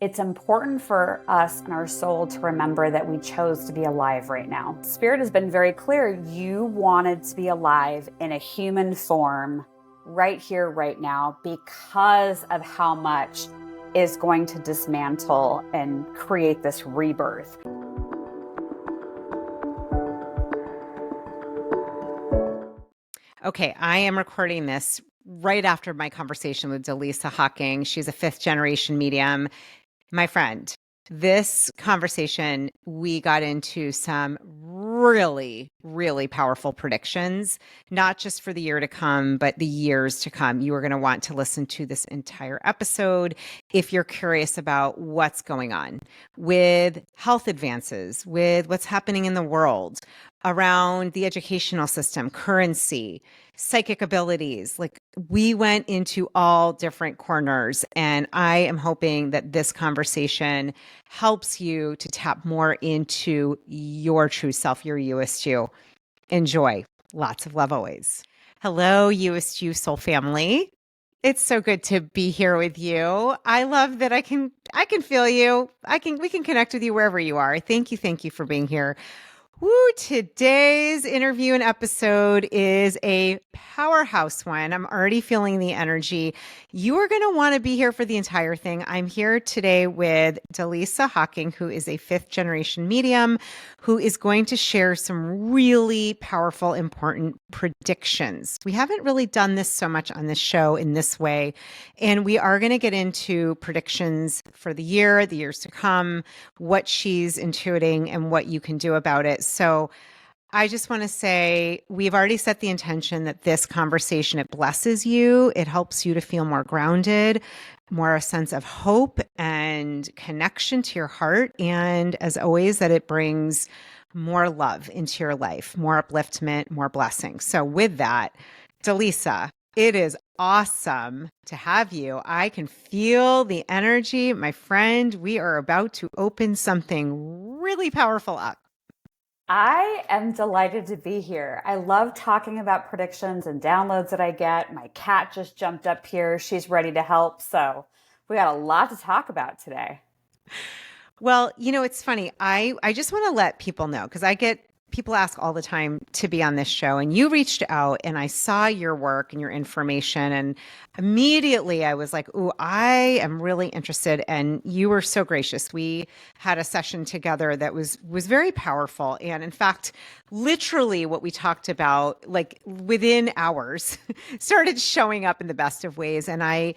It's important for us and our soul to remember that we chose to be alive right now. Spirit has been very clear. You wanted to be alive in a human form right here, right now, because of how much is going to dismantle and create this rebirth. Okay, I am recording this right after my conversation with Dalissa Hocking. She's a fifth generation medium. My friend, this conversation, we got into some really, really powerful predictions, not just for the year to come, but the years to come. You are going to want to listen to this entire episode if you're curious about what's going on with health advances, with what's happening in the world, around the educational system, currency, psychic abilities. Like, we went into all different corners, and I am hoping that this conversation helps you to tap more into your true self, your USU. Enjoy. Lots of love always. Hello, USU Soul Family. It's so good to be here with you. I love that I can feel you. We can connect with you wherever you are. Thank you for being here. Woo, today's interview and episode is a powerhouse one. I'm already feeling the energy. You are going to want to be here for the entire thing. I'm here today with Dalissa Hocking, who is a fifth generation medium, who is going to share some really powerful, important predictions. We haven't really done this so much on this show in this way, and we are going to get into predictions for the year, the years to come, what she's intuiting, and what you can do about it. So I just want to say we've already set the intention that this conversation, it blesses you. It helps you to feel more grounded, more a sense of hope and connection to your heart. And as always, that it brings more love into your life, more upliftment, more blessings. So with that, Dalissa, it is awesome to have you. I can feel the energy. My friend, we are about to open something really powerful up. I am delighted to be here. I love talking about predictions and downloads that I get. My cat just jumped up here. She's ready to help. So we got a lot to talk about today. Well, it's funny. I just want to let people know, because I get people ask all the time to be on this show, and you reached out and I saw your work and your information, and immediately I was like, "Ooh, I am really interested." And you were so gracious. We had a session together that was very powerful, and in fact, literally what we talked about, like within hours, started showing up in the best of ways. And I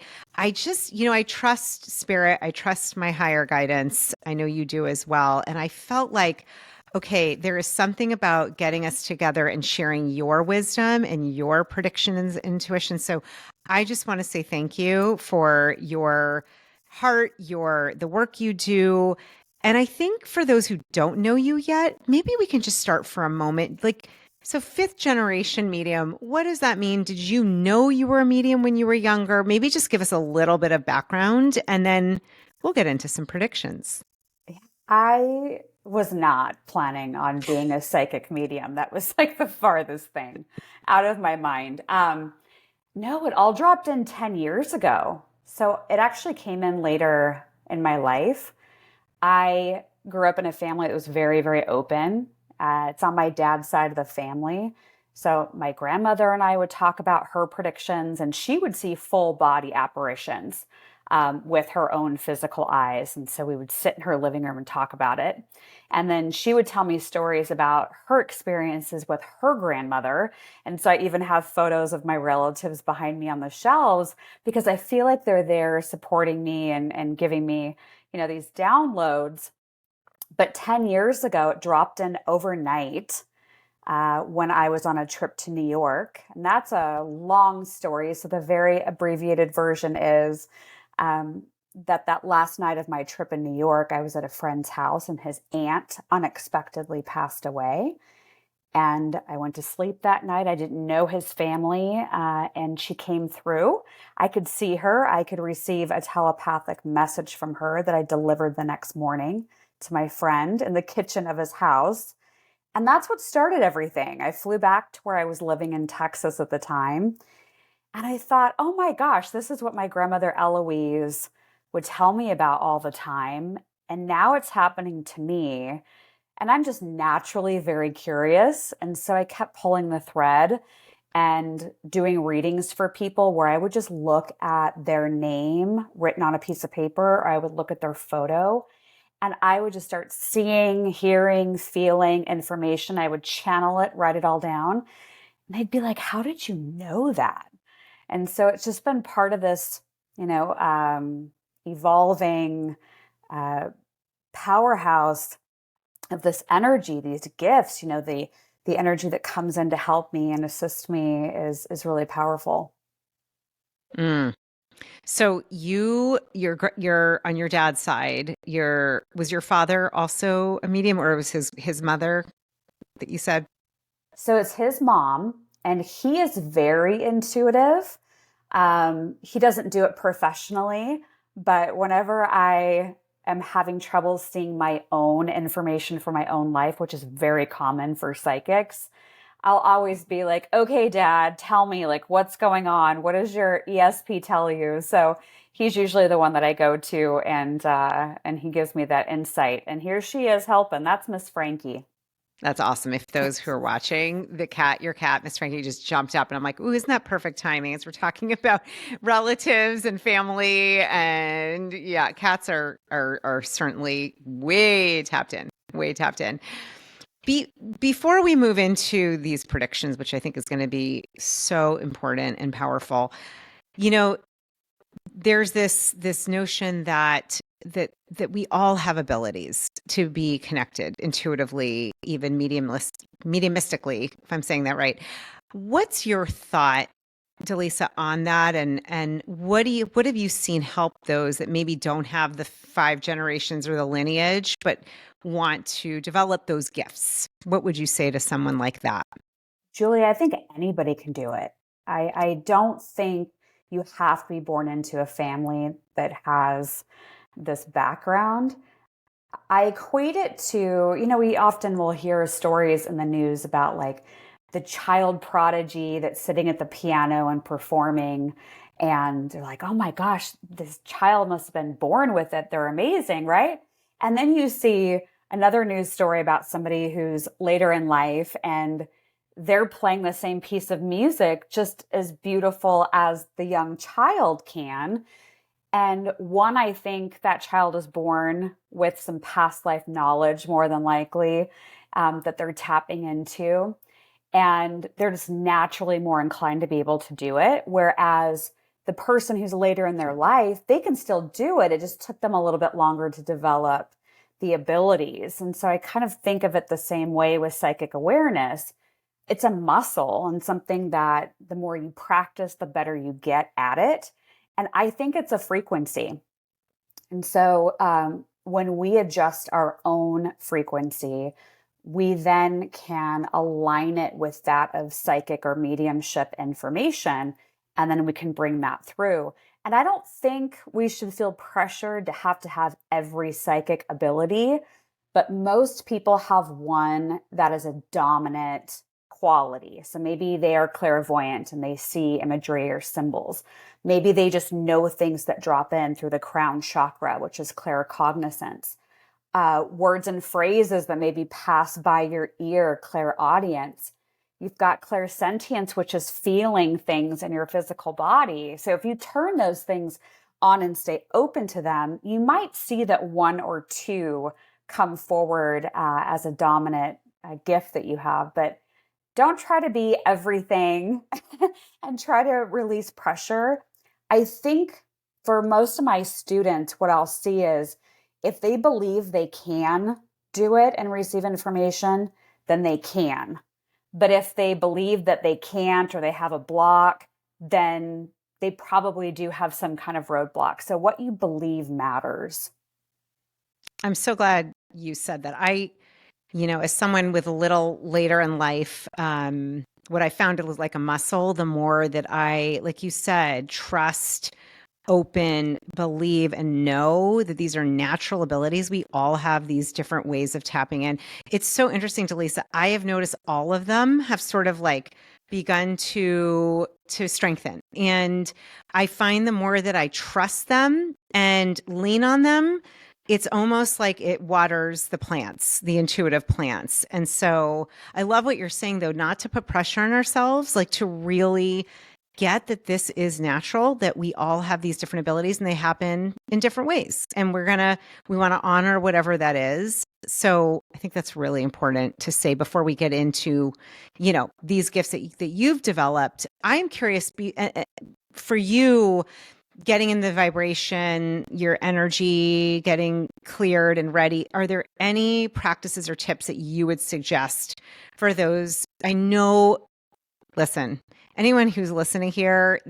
just, I trust spirit. I trust my higher guidance. I know you do as well. And I felt like, okay, there is something about getting us together and sharing your wisdom and your predictions and intuition. So I just want to say thank you for your heart, the work you do. And I think for those who don't know you yet, maybe we can just start for a moment. So fifth generation medium, what does that mean? Did you know you were a medium when you were younger? Maybe just give us a little bit of background, and then we'll get into some predictions. I was not planning on being a psychic medium. That was like the farthest thing out of my mind. No, it all dropped in 10 years ago. So it actually came in later in my life. I grew up in a family that was very, very open. It's on my dad's side of the family. So my grandmother and I would talk about her predictions, and she would see full body apparitions with her own physical eyes. And so we would sit in her living room and talk about it. And then she would tell me stories about her experiences with her grandmother. And so I even have photos of my relatives behind me on the shelves, because I feel like they're there supporting me and giving me, these downloads. But 10 years ago, it dropped in overnight when I was on a trip to New York. And that's a long story. So the very abbreviated version is that last night of my trip in New York, I was at a friend's house and his aunt unexpectedly passed away. And I went to sleep that night. I didn't know his family, and she came through. I could see her. I could receive a telepathic message from her that I delivered the next morning to my friend in the kitchen of his house. And that's what started everything. I flew back to where I was living in Texas at the time. And I thought, oh my gosh, this is what my grandmother Eloise would tell me about all the time. And now it's happening to me. And I'm just naturally very curious. And so I kept pulling the thread and doing readings for people where I would just look at their name written on a piece of paper, or I would look at their photo, and I would just start seeing, hearing, feeling information. I would channel it, write it all down. And they'd be like, "How did you know that?" And so it's just been part of this, you know, evolving uh, powerhouse of this energy, these gifts, you know, the energy that comes in to help me and assist me is really powerful. Mm. So you're on your dad's side. Was your father also a medium, or was his mother that you said? So it's his mom, and he is very intuitive. He doesn't do it professionally, but whenever I am having trouble seeing my own information for my own life, which is very common for psychics, I'll always be like, "Okay, dad, tell me, like, what's going on? What does your ESP tell you?" So he's usually the one that I go to, and he gives me that insight. And here she is helping. That's Miss Frankie. That's awesome. If those who are watching, your cat, Miss Frankie, just jumped up, and I'm like, "Ooh, isn't that perfect timing?" As we're talking about relatives and family, and yeah, cats are certainly way tapped in, way tapped in. Before we move into these predictions, which I think is going to be so important and powerful, you know, there's this notion that we all have abilities to be connected intuitively, even mediumistically, if I'm saying that right. What's your thought, Dalissa, on that? And what have you seen help those that maybe don't have the 5 generations or the lineage, but want to develop those gifts? What would you say to someone like that? Julie, I think anybody can do it. I don't think you have to be born into a family that has this background. I equate it to, you know, we often will hear stories in the news about like the child prodigy that's sitting at the piano and performing. And they're like, "Oh my gosh, this child must have been born with it. They're amazing, right?" And then you see another news story about somebody who's later in life and they're playing the same piece of music just as beautiful as the young child can. And one, I think that child is born with some past life knowledge, more than likely, that they're tapping into. And they're just naturally more inclined to be able to do it. Whereas the person who's later in their life, they can still do it. It just took them a little bit longer to develop the abilities. And so I kind of think of it the same way with psychic awareness. It's a muscle and something that the more you practice, the better you get at it. And I think it's a frequency. And so when we adjust our own frequency, we then can align it with that of psychic or mediumship information, and then we can bring that through. And I don't think we should feel pressured to have every psychic ability, but most people have one that is a dominant quality. So maybe they are clairvoyant and they see imagery or symbols. Maybe they just know things that drop in through the crown chakra, which is claircognizance. Words and phrases that maybe pass by your ear, clairaudience. You've got clairsentience, which is feeling things in your physical body. So if you turn those things on and stay open to them, you might see that one or two come forward as a dominant gift that you have. But don't try to be everything and try to release pressure. I think for most of my students, what I'll see is if they believe they can do it and receive information, then they can. But if they believe that they can't or they have a block, then they probably do have some kind of roadblock. So what you believe matters. I'm so glad you said that. As someone with a little later in life, what I found, it was like a muscle. The more that I, like you said, trust, open, believe, and know that these are natural abilities. We all have these different ways of tapping in. It's so interesting, Lisa. I have noticed all of them have sort of like begun to to strengthen. And I find the more that I trust them and lean on them, it's almost like it waters the plants, the intuitive plants. And so I love what you're saying, though, not to put pressure on ourselves, like to really get that this is natural, that we all have these different abilities and they happen in different ways. And we want to honor whatever that is. So I think that's really important to say before we get into, these gifts that you've developed. I'm curious for you, getting in the vibration, your energy getting cleared and ready. Are there any practices or tips that you would suggest for those? I know, listen, anyone who's listening here,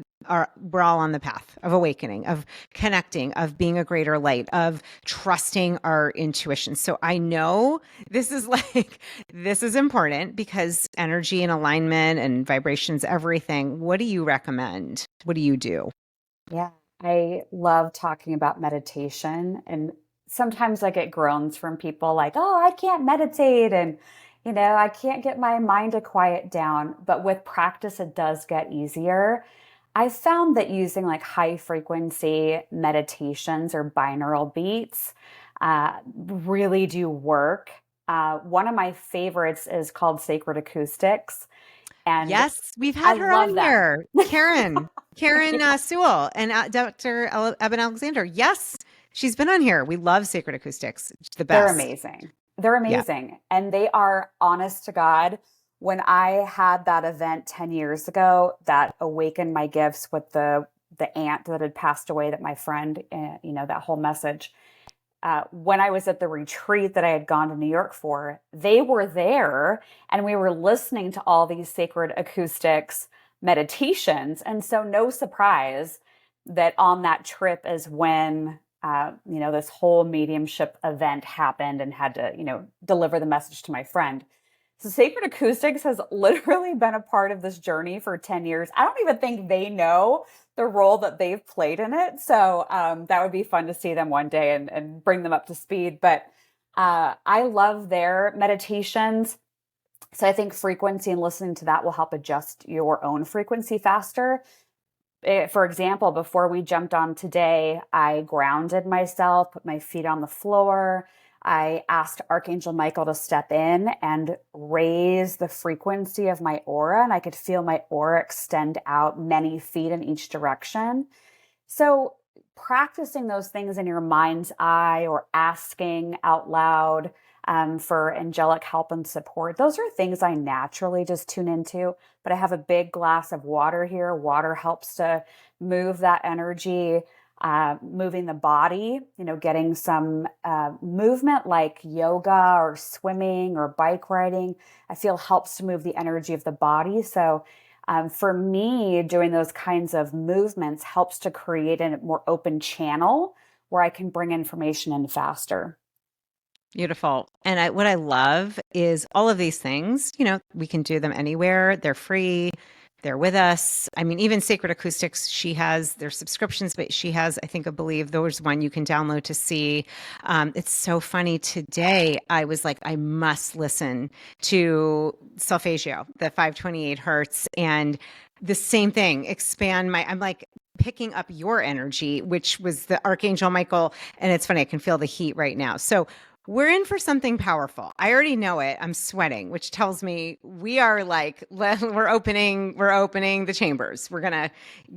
we're all on the path of awakening, of connecting, of being a greater light, of trusting our intuition. So I know this is important because energy and alignment and vibrations, everything. What do you recommend? What do you do? Yeah, I love talking about meditation. And sometimes I get groans from people like, oh, I can't meditate. And, I can't get my mind to quiet down. But with practice, it does get easier. I found that using like high frequency meditations or binaural beats really do work. One of my favorites is called Sacred Acoustics. And Yes, we've I had her love on them. here, Karen Sewell and Dr. Eben Alexander. Yes, she's been on here. We love Sacred Acoustics. It's the They're best. amazing. They're Yeah. amazing. And they are, honest to God, when I had that event 10 years ago that awakened my gifts with the aunt that had passed away, that my friend, that whole message. When I was at the retreat that I had gone to New York for, they were there and we were listening to all these sacred acoustics meditations. And so no surprise that on that trip is when, this whole mediumship event happened and had to, deliver the message to my friend. So Sacred Acoustics has literally been a part of this journey for 10 years. I don't even think they know the role that they've played in it. So that would be fun to see them one day and bring them up to speed. But I love their meditations. So I think frequency and listening to that will help adjust your own frequency faster. For example, before we jumped on today, I grounded myself, put my feet on the floor. I asked Archangel Michael to step in and raise the frequency of my aura, and I could feel my aura extend out many feet in each direction. So, practicing those things in your mind's eye or asking out loud for angelic help and support, those are things I naturally just tune into. But I have a big glass of water here. Water helps to move that energy, moving the body, getting some movement like yoga or swimming or bike riding, I feel helps to move the energy of the body. So for me, doing those kinds of movements helps to create a more open channel where I can bring information in faster. Beautiful. And what I love is all of these things, we can do them anywhere. They're free. They're with us. I mean, even Sacred Acoustics, she has their subscriptions, but she has, I believe there's one you can download to see. It's so funny. Today, I was like, I must listen to Solfeggio, the 528 hertz, and the same thing, I'm like, picking up your energy, which was the Archangel Michael. And it's funny, I can feel the heat right now. So we're in for something powerful. I already know it. I'm sweating, which tells me we are like, we're opening the chambers. We're going to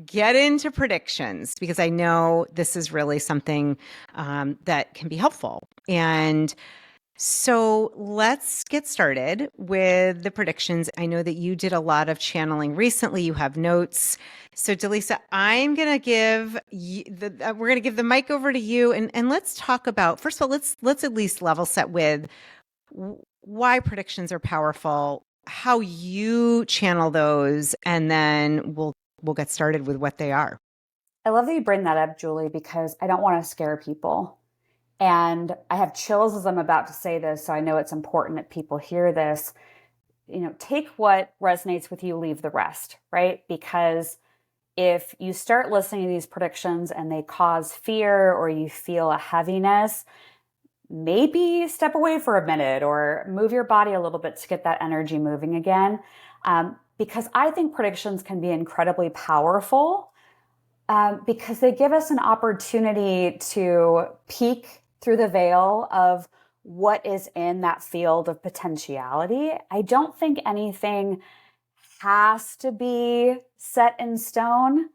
get into predictions because I know this is really something that can be helpful. And so let's get started with the predictions. I know that you did a lot of channeling recently. You have notes. So Dalissa, I'm going to give we're going to give the mic over to you and let's talk about, first of all, let's at least level set with why predictions are powerful, how you channel those, and then we'll get started with what they are. I love that you bring that up, Julie, because I don't want to scare people. And I have chills as I'm about to say this, so I know it's important that people hear this. Take what resonates with you, leave the rest, right? Because if you start listening to these predictions and they cause fear or you feel a heaviness, maybe step away for a minute or move your body a little bit to get that energy moving again. because I think predictions can be incredibly powerful, because they give us an opportunity to peek through the veil of what is in that field of potentiality. I don't think anything has to be set in stone,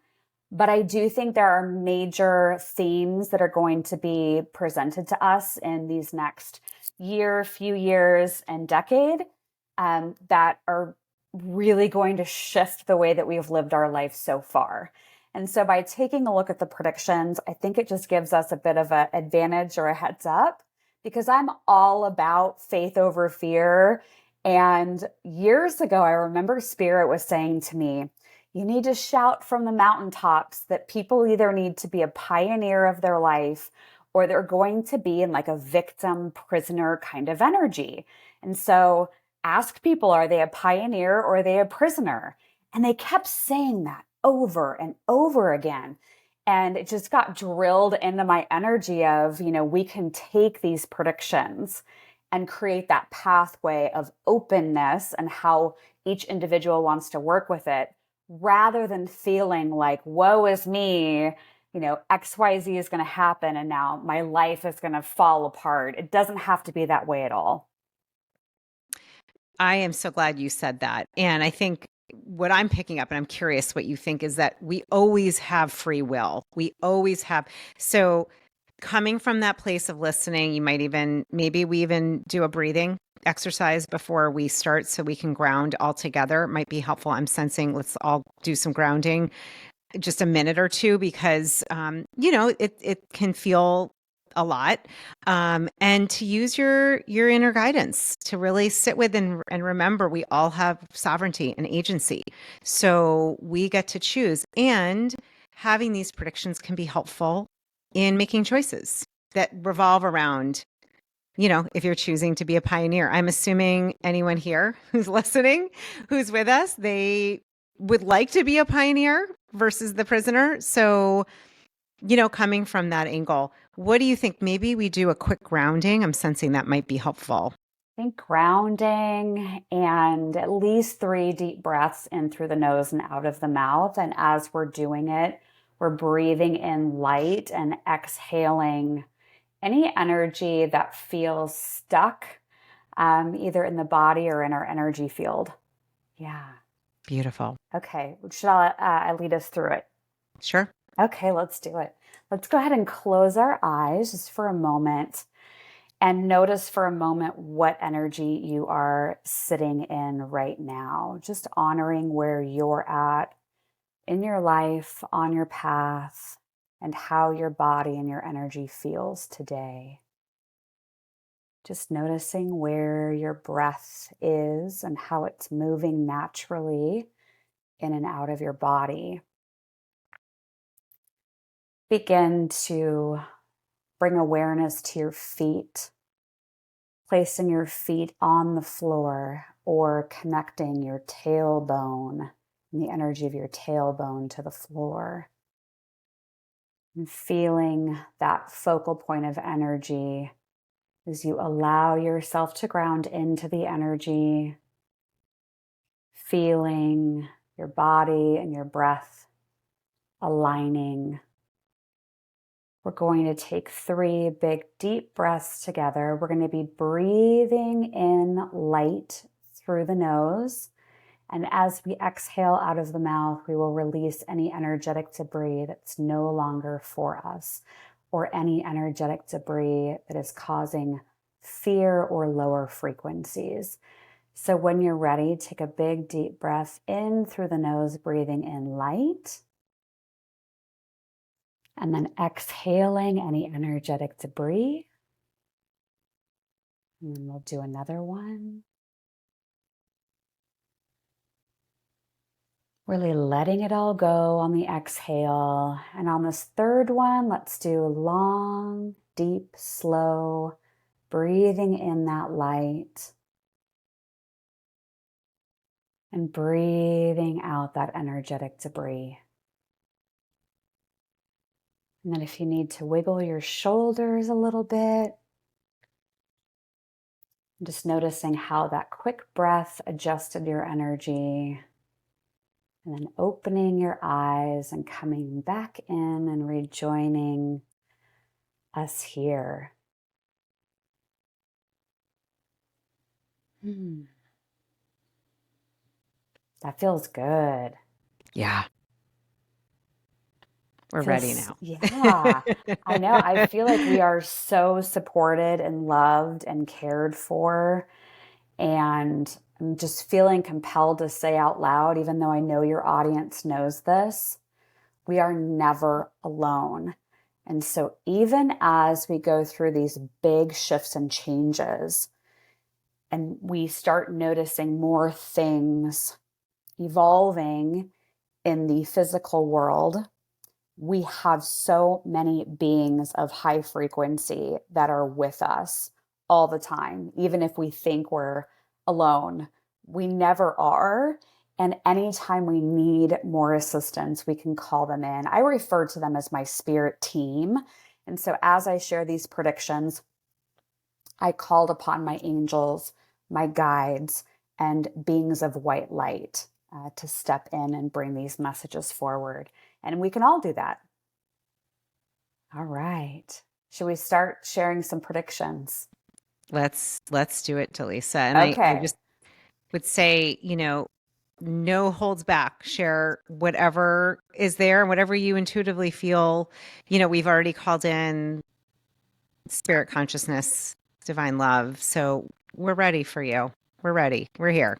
but I do think there are major themes that are going to be presented to us in these next year, few years, and decade, that are really going to shift the way that we've lived our life so far. And so by taking a look at the predictions, I think it just gives us a bit of an advantage or a heads up, because I'm all about faith over fear. And years ago, I remember Spirit was saying to me, you need to shout from the mountaintops that people either need to be a pioneer of their life, or they're going to be in like a victim prisoner kind of energy. And so ask people, are they a pioneer or are they a prisoner? And they kept saying that over and over again. And it just got drilled into my energy of, we can take these predictions and create that pathway of openness and how each individual wants to work with it, rather than feeling like, woe is me, XYZ is going to happen and now my life is going to fall apart. It doesn't have to be that way at all. I am so glad you said that. And I think what I'm picking up, and I'm curious what you think, is that we always have free will. We always have. So coming from that place of listening, maybe we even do a breathing exercise before we start so we can ground all together. It might be helpful. I'm sensing let's all do some grounding, just a minute or two, because, it can feel a lot, and to use your inner guidance to really sit with and remember we all have sovereignty and agency. So we get to choose, and having these predictions can be helpful in making choices that revolve around, if you're choosing to be a pioneer. I'm assuming anyone here who's listening, who's with us, they would like to be a pioneer versus the prisoner. So, coming from that angle, what do you think? Maybe we do a quick grounding. I'm sensing that might be helpful. I think grounding and at least 3 deep breaths in through the nose and out of the mouth. And as we're doing it, we're breathing in light and exhaling any energy that feels stuck, either in the body or in our energy field. Yeah. Beautiful. Okay. Should I lead us through it? Sure. Okay, let's do it. Let's go ahead and close our eyes just for a moment and notice for a moment what energy you are sitting in right now. Just honoring where you're at in your life, on your path, and how your body and your energy feels today. Just noticing where your breath is and how it's moving naturally in and out of your body. Begin to bring awareness to your feet, placing your feet on the floor or connecting your tailbone and the energy of your tailbone to the floor. And feeling that focal point of energy as you allow yourself to ground into the energy, feeling your body and your breath aligning. We're going to take 3 big deep breaths together. We're going to be breathing in light through the nose. And as we exhale out of the mouth, we will release any energetic debris that's no longer for us, or any energetic debris that is causing fear or lower frequencies. So when you're ready, take a big deep breath in through the nose, breathing in light. And then exhaling any energetic debris. And then we'll do another one. Really letting it all go on the exhale. And on this third one, let's do long, deep, slow, breathing in that light. And breathing out that energetic debris. And then if you need to wiggle your shoulders a little bit, just noticing how that quick breath adjusted your energy. And then opening your eyes and coming back in and rejoining us here. That feels good. Yeah. We're ready now. Yeah, I know. I feel like we are so supported and loved and cared for. And I'm just feeling compelled to say out loud, even though I know your audience knows this, we are never alone. And so, even as we go through these big shifts and changes, and we start noticing more things evolving in the physical world, we have so many beings of high frequency that are with us all the time. Even if we think we're alone, we never are. And anytime we need more assistance, we can call them in. I refer to them as my spirit team. And so as I share these predictions, I called upon my angels, my guides, and beings of white light to step in and bring these messages forward. And we can all do that. All right. Should we start sharing some predictions? Let's do it, Dalissa. And I Okay. just would say, no holds back. Share whatever is there and whatever you intuitively feel. We've already called in spirit consciousness, divine love. So we're ready for you. We're ready. We're here.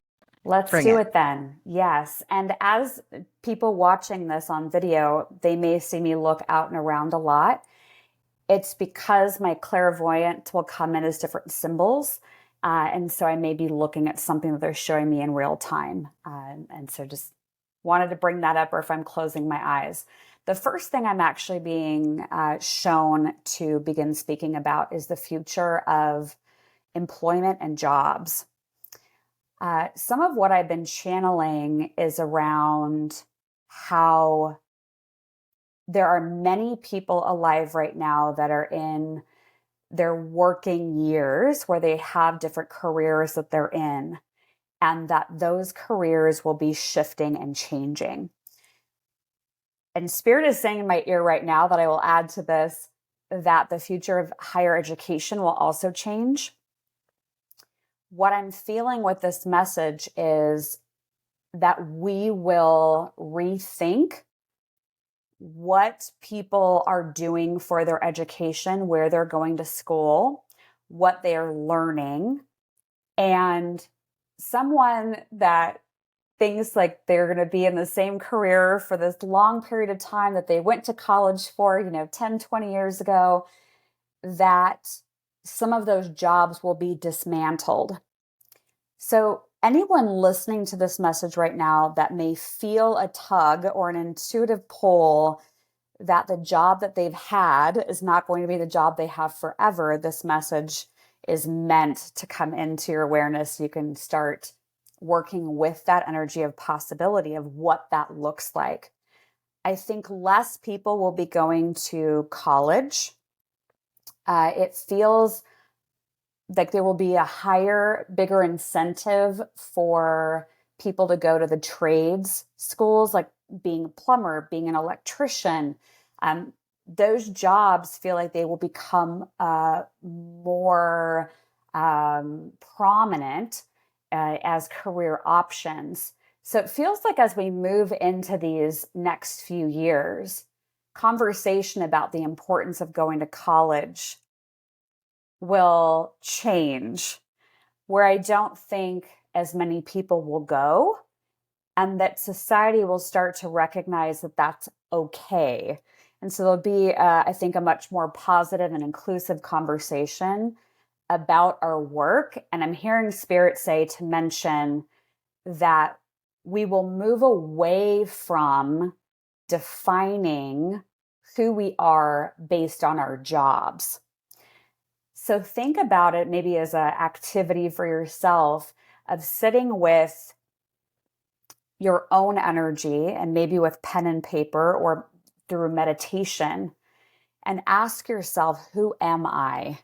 Let's Bring do it. it then. Yes. And as people watching this on video, they may see me look out and around a lot. It's because my clairvoyant will come in as different symbols. And so I may be looking at something that they're showing me in real time. And so just wanted to bring that up, or if I'm closing my eyes. The first thing I'm actually being shown to begin speaking about is the future of employment and jobs. Some of what I've been channeling is around how there are many people alive right now that are in their working years where they have different careers that they're in, and that those careers will be shifting and changing. And Spirit is saying in my ear right now that I will add to this that the future of higher education will also change. What I'm feeling with this message is that we will rethink what people are doing for their education, where they're going to school, what they're learning. And someone that thinks like they're going to be in the same career for this long period of time that they went to college for, 10, 20 years ago, that some of those jobs will be dismantled. So anyone listening to this message right now that may feel a tug or an intuitive pull that the job that they've had is not going to be the job they have forever, this message is meant to come into your awareness. You can start working with that energy of possibility of what that looks like. I think less people will be going to college. It feels like there will be a higher, bigger incentive for people to go to the trades schools, like being a plumber, being an electrician. Those jobs feel like they will become more prominent as career options. So it feels like as we move into these next few years, conversation about the importance of going to college will change, where I don't think as many people will go, and that society will start to recognize that that's okay. And so there'll be, I think, a much more positive and inclusive conversation about our work. And I'm hearing Spirit say to mention that we will move away from defining who we are based on our jobs. So think about it maybe as an activity for yourself of sitting with your own energy, and maybe with pen and paper or through meditation, and ask yourself, who am I?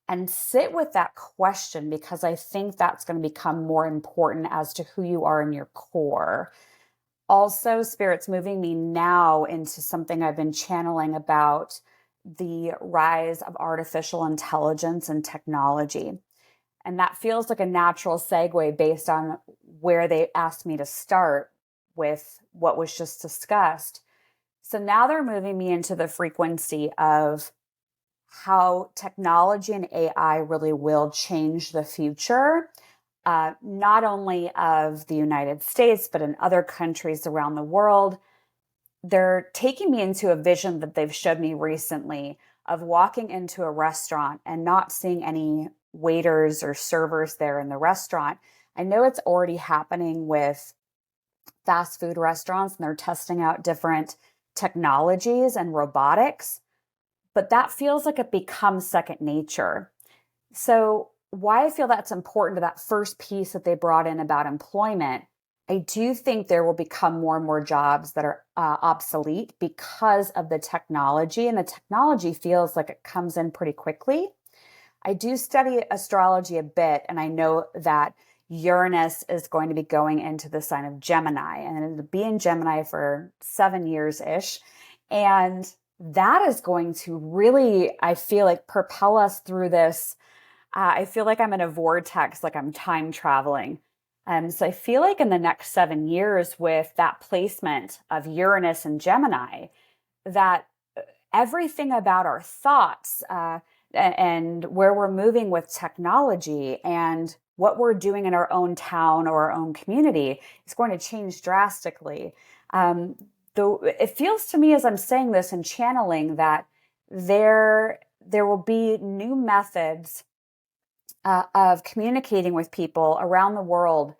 And sit with that question, because I think that's going to become more important as to who you are in your core. Also, Spirit's moving me now into something I've been channeling about the rise of artificial intelligence and technology. And that feels like a natural segue based on where they asked me to start with what was just discussed. So now they're moving me into the frequency of how technology and AI really will change the future, not only of the United States, but in other countries around the world. They're taking me into a vision that they've showed me recently of walking into a restaurant and not seeing any waiters or servers there in the restaurant. I know it's already happening with fast food restaurants, and they're testing out different technologies and robotics, but that feels like it becomes second nature. So, why I feel that's important to that first piece that they brought in about employment, I do think there will become more and more jobs that are obsolete because of the technology, and the technology feels like it comes in pretty quickly. I do study astrology a bit, and I know that Uranus is going to be going into the sign of Gemini, and it'll be in Gemini for 7 years ish. And that is going to really, I feel like, propel us through this. I feel like I'm in a vortex, like I'm time traveling. So I feel like in the next 7 years, with that placement of Uranus and Gemini, that everything about our thoughts and where we're moving with technology and what we're doing in our own town or our own community is going to change drastically. Though it feels to me as I'm saying this and channeling that there will be new methods of communicating with people around the world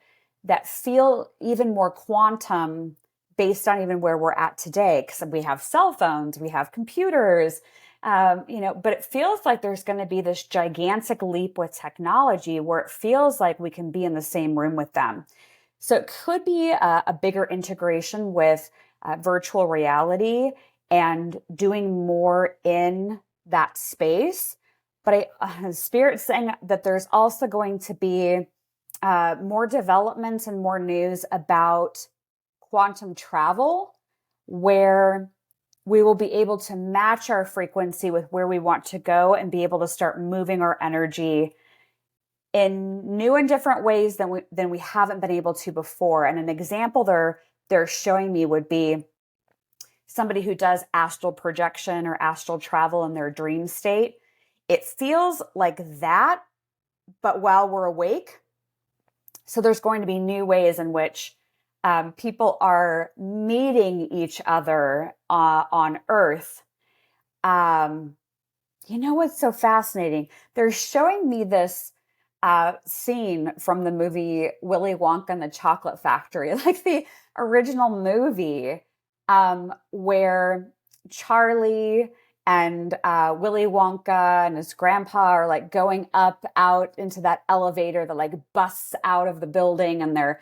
that feel even more quantum based on even where we're at today. Because we have cell phones, we have computers, but it feels like there's going to be this gigantic leap with technology where it feels like we can be in the same room with them. So it could be a bigger integration with virtual reality and doing more in that space. But Spirit's saying that there's also going to be more developments and more news about quantum travel, where we will be able to match our frequency with where we want to go and be able to start moving our energy in new and different ways than we haven't been able to before. And an example they're showing me would be somebody who does astral projection or astral travel in their dream state. It feels like that, but while we're awake. So there's going to be new ways in which people are meeting each other on Earth. What's so fascinating? They're showing me this scene from the movie Willy Wonka and the Chocolate Factory, like the original movie, where Charlie and Willy Wonka and his grandpa are like going up out into that elevator that like busts out of the building, and they're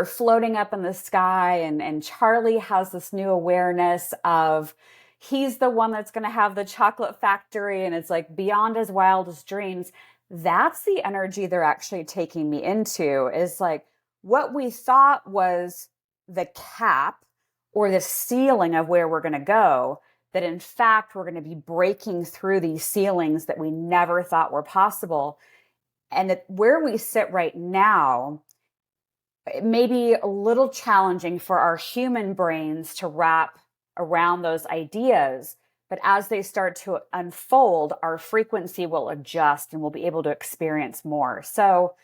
floating up in the sky, and Charlie has this new awareness of he's the one that's going to have the chocolate factory, and it's like beyond his wildest dreams. That's the energy they're actually taking me into, is like what we thought was the cap or the ceiling of where we're going to go, that in fact we're going to be breaking through these ceilings that we never thought were possible. And where we sit right now, it may be a little challenging for our human brains to wrap around those ideas. But as they start to unfold, our frequency will adjust and we'll be able to experience more. So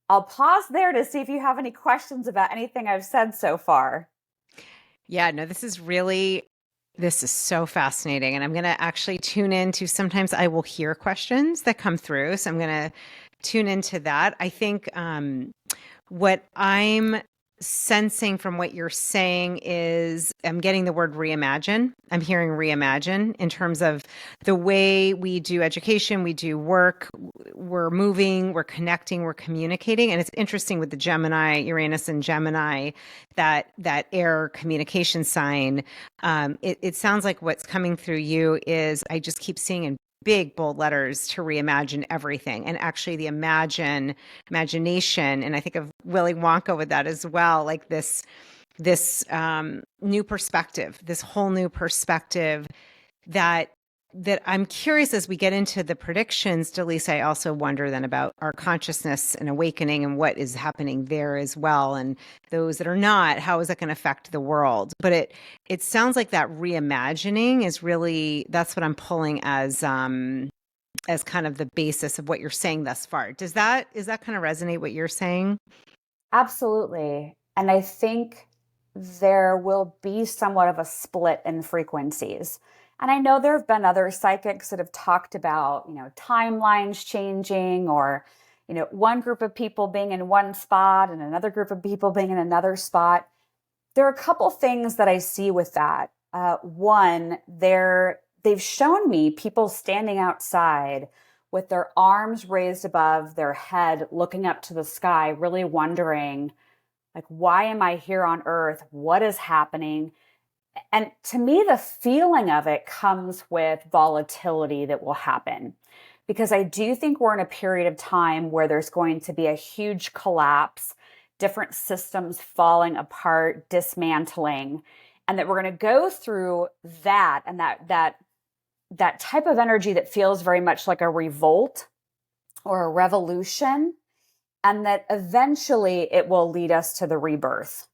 I'll pause there to see if you have any questions about anything I've said so far. Yeah, no, this is so fascinating. And I'm going to actually tune into, sometimes I will hear questions that come through. So I'm going to tune into that. I think what I'm sensing from what you're saying is I'm getting the word reimagine. I'm hearing reimagine in terms of the way we do education, we do work, we're moving, we're connecting, we're communicating. And it's interesting with the Gemini, Uranus and Gemini, that air communication sign. It sounds like what's coming through you is, I just keep seeing in big bold letters, to reimagine everything. And actually the imagination, and I think of Willy Wonka with that as well, like this this new perspective, this whole new perspective that I'm curious as we get into the predictions, Dalissa, I also wonder then about our consciousness and awakening and what is happening there as well. And those that are not, how is that going to affect the world? But it sounds like that reimagining is really, that's what I'm pulling as kind of the basis of what you're saying thus far. Is that kind of resonate what you're saying? Absolutely. And I think there will be somewhat of a split in frequencies. And I know there have been other psychics that have talked about, timelines changing or, one group of people being in one spot and another group of people being in another spot. There are a couple things that I see with that. One, they've shown me people standing outside with their arms raised above their head, looking up to the sky, really wondering, like, why am I here on Earth? What is happening? And to me, the feeling of it comes with volatility that will happen. Because I do think we're in a period of time where there's going to be a huge collapse, different systems falling apart, dismantling, and that we're going to go through that and that type of energy that feels very much like a revolt or a revolution, and that eventually it will lead us to the rebirth.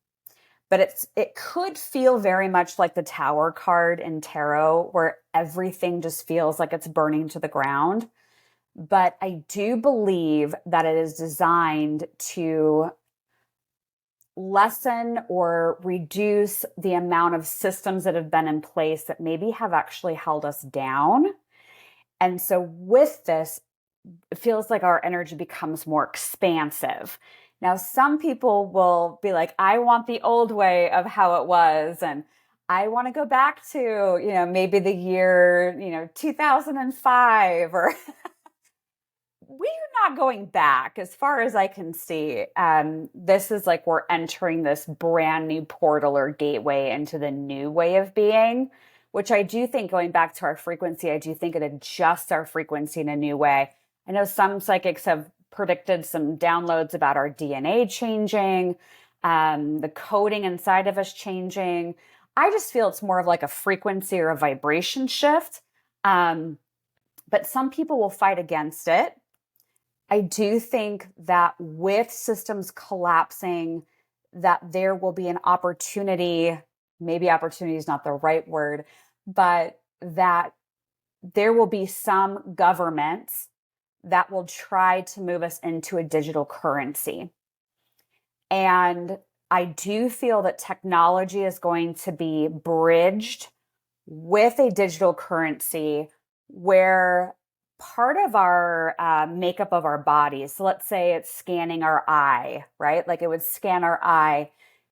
But it could feel very much like the Tower card in tarot, where everything just feels like it's burning to the ground. But I do believe that it is designed to lessen or reduce the amount of systems that have been in place that maybe have actually held us down. And so with this, it feels like our energy becomes more expansive. Now, some people will be like, I want the old way of how it was. And I want to go back to, maybe the year, 2005 or we're not going back as far as I can see. This is like we're entering this brand new portal or gateway into the new way of being, which I do think going back to our frequency, I do think it adjusts our frequency in a new way. I know some psychics have predicted some downloads about our DNA changing, the coding inside of us changing. I just feel it's more of like a frequency or a vibration shift. But some people will fight against it. I do think that with systems collapsing, that there will be an opportunity, maybe opportunity is not the right word, but that there will be some governments that will try to move us into a digital currency. And I do feel that technology is going to be bridged with a digital currency where part of our makeup of our bodies, so let's say it's scanning our eye, right? Like it would scan our eye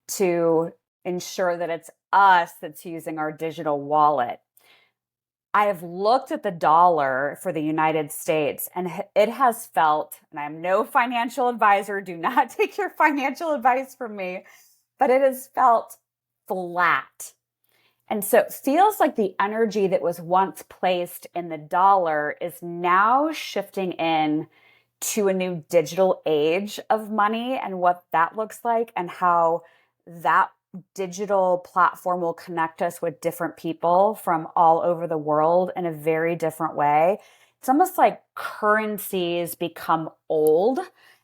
to ensure that it's us that's using our digital wallet. I have looked at the dollar for the United States and it has felt, and I'm no financial advisor, do not take your financial advice from me, but it has felt flat. And so it feels like the energy that was once placed in the dollar is now shifting in to a new digital age of money and what that looks like and how that digital platform will connect us with different people from all over the world in a very different way. It's almost like currencies become old,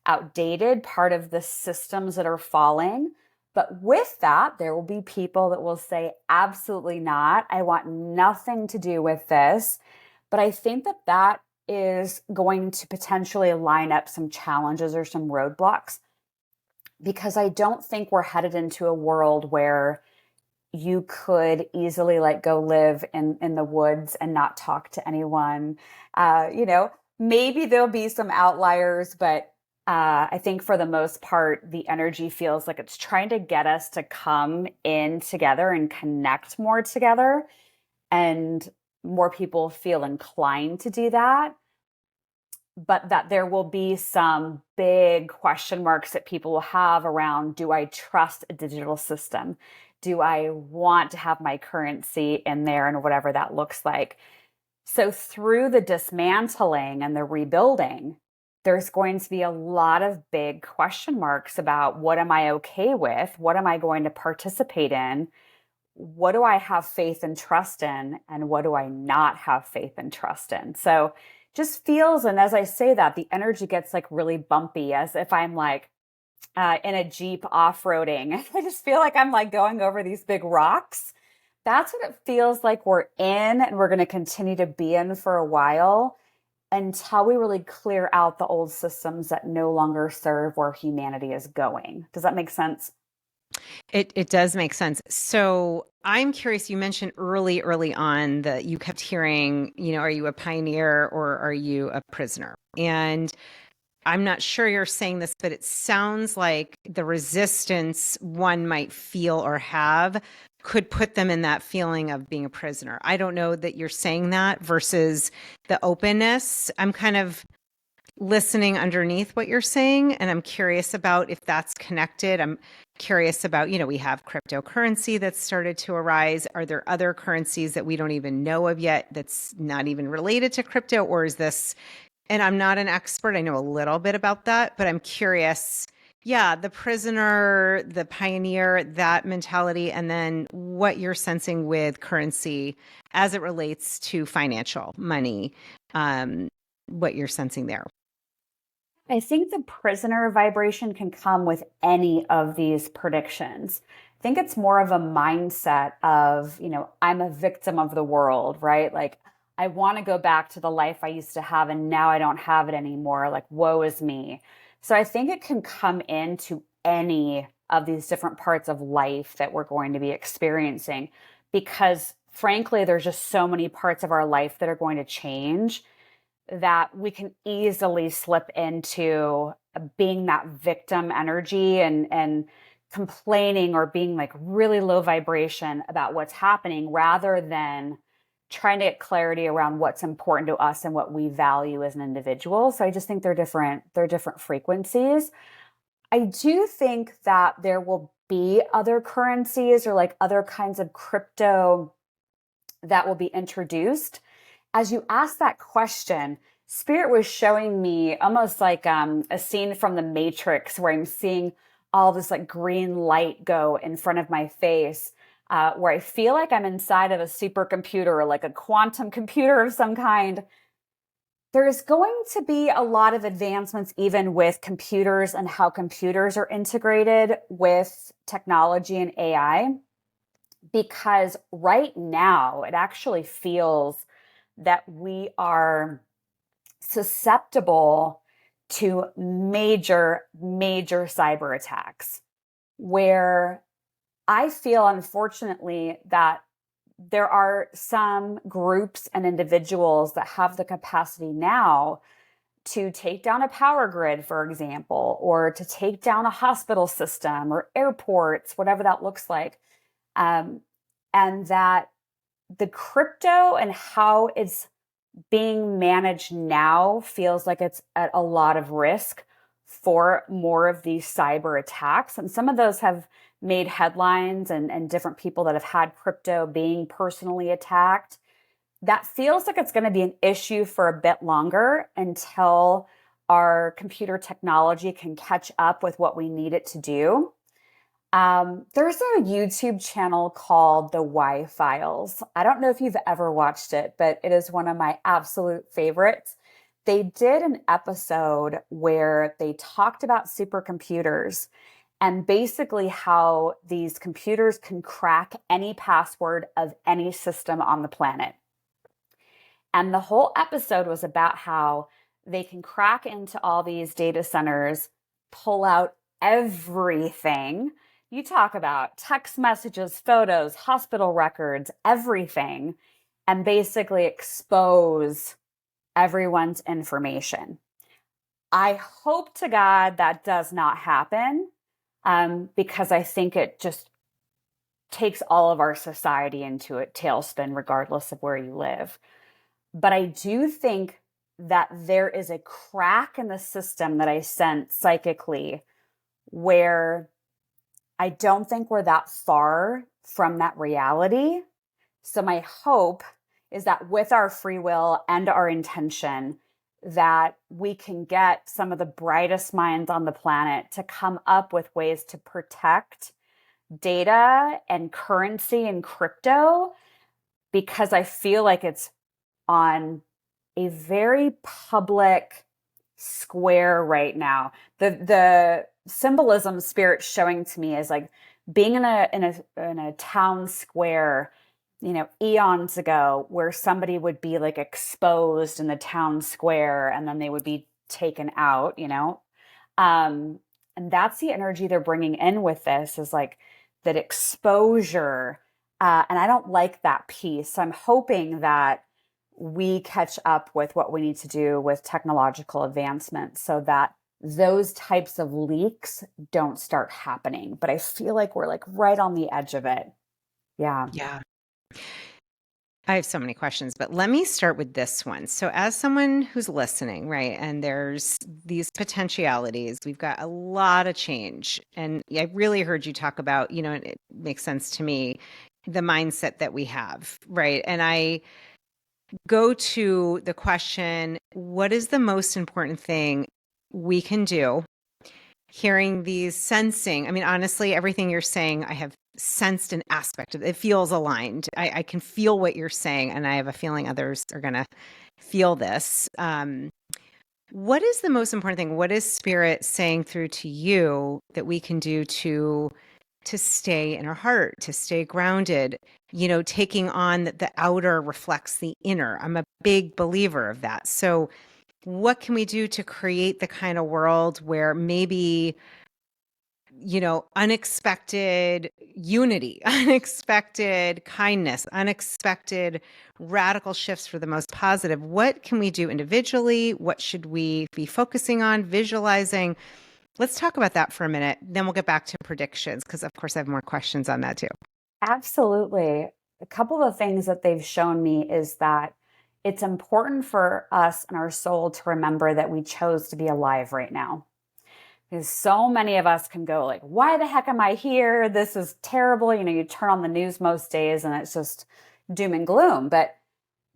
outdated, part of the systems that are falling. But with that, there will be people that will say, absolutely not. I want nothing to do with this. But I think that that is going to potentially line up some challenges or some roadblocks, because I don't think we're headed into a world where you could easily like go live in the woods and not talk to anyone. Maybe there'll be some outliers, but I think for the most part, the energy feels like it's trying to get us to come in together and connect more together. And more people feel inclined to do that. But that there will be some big question marks that people will have around, do I trust a digital system? Do I want to have my currency in there and whatever that looks like? So through the dismantling and the rebuilding, there's going to be a lot of big question marks about what am I okay with? What am I going to participate in? What do I have faith and trust in? And what do I not have faith and trust in? So just feels, and as I say that, the energy gets like really bumpy as if I'm like in a Jeep off-roading. I just feel like I'm like going over these big rocks. That's what it feels like we're in, and we're going to continue to be in for a while until we really clear out the old systems that no longer serve where humanity is going. Does that make sense? It does make sense. So I'm curious, you mentioned early on that you kept hearing, are you a pioneer or are you a prisoner? And I'm not sure you're saying this, but it sounds like the resistance one might feel or have could put them in that feeling of being a prisoner. I don't know that you're saying that versus the openness. I'm kind of listening underneath what you're saying, and I'm curious about if that's connected. I'm curious about, we have cryptocurrency that's started to arise. Are there other currencies that we don't even know of yet that's not even related to crypto, or is this, and I'm not an expert, I know a little bit about that, but I'm curious. Yeah, the prisoner, the pioneer, that mentality, and then what you're sensing with currency as it relates to financial money, what you're sensing there. I think the prisoner vibration can come with any of these predictions. I think it's more of a mindset of, I'm a victim of the world, right? Like, I want to go back to the life I used to have, and now I don't have it anymore. Like, woe is me. So I think it can come into any of these different parts of life that we're going to be experiencing because, frankly, there's just so many parts of our life that are going to change that we can easily slip into being that victim energy and complaining or being like really low vibration about what's happening rather than trying to get clarity around what's important to us and what we value as an individual. So I just think they're different frequencies. I do think that there will be other currencies or like other kinds of crypto that will be introduced. As you asked that question, Spirit was showing me almost like a scene from the Matrix where I'm seeing all this like green light go in front of my face, where I feel like I'm inside of a supercomputer or like a quantum computer of some kind. There's going to be a lot of advancements even with computers and how computers are integrated with technology and AI, because right now it actually feels that we are susceptible to major cyber attacks where I feel, unfortunately, that there are some groups and individuals that have the capacity now to take down a power grid, for example, or to take down a hospital system or airports, whatever that looks like. Um, and that the crypto and how it's being managed now feels like it's at a lot of risk for more of these cyber attacks. And some of those have made headlines and different people that have had crypto being personally attacked. That feels like it's going to be an issue for a bit longer until our computer technology can catch up with what we need it to do. There's a YouTube channel called The Y Files. I don't know if you've ever watched it, but it is one of my absolute favorites. They did an episode where they talked about supercomputers and basically how these computers can crack any password of any system on the planet. And the whole episode was about how they can crack into all these data centers, pull out everything. You talk about text messages, photos, hospital records, everything, and basically expose everyone's information. I hope to God that does not happen, because I think it just takes all of our society into a tailspin, regardless of where you live. But I do think that there is a crack in the system that I sense psychically where I don't think we're that far from that reality. So my hope is that with our free will and our intention, that we can get some of the brightest minds on the planet to come up with ways to protect data and currency and crypto, because I feel like it's on a very public square right now. The symbolism spirit showing to me is like being in a town square, eons ago, where somebody would be like exposed in the town square and then they would be taken out. Um, and that's the energy they're bringing in with this, is like that exposure. And I don't like that piece. So I'm hoping that we catch up with what we need to do with technological advancements so that those types of leaks don't start happening. But I feel like we're like right on the edge of it. Yeah. Yeah. I have so many questions, but let me start with this one. So, as someone who's listening, right, and there's these potentialities, we've got a lot of change. And I really heard you talk about, and it makes sense to me, the mindset that we have, right? And I go to the question, what is the most important thing we can do? Hearing these, sensing, I mean, honestly, everything you're saying, I have sensed an aspect of it. It feels aligned. I can feel what you're saying, and I have a feeling others are going to feel this. What is the most important thing? What is spirit saying through to you that we can do to stay in our heart, to stay grounded? Taking on that the outer reflects the inner. I'm a big believer of that. So what can we do to create the kind of world where maybe, unexpected unity, unexpected kindness, unexpected radical shifts for the most positive? What can we do individually? What should we be focusing on, visualizing? Let's talk about that for a minute. Then we'll get back to predictions, because of course I have more questions on that too. Absolutely. A couple of things that they've shown me is that it's important for us and our soul to remember that we chose to be alive right now. Because so many of us can go like, why the heck am I here? This is terrible. You turn on the news most days and it's just doom and gloom. But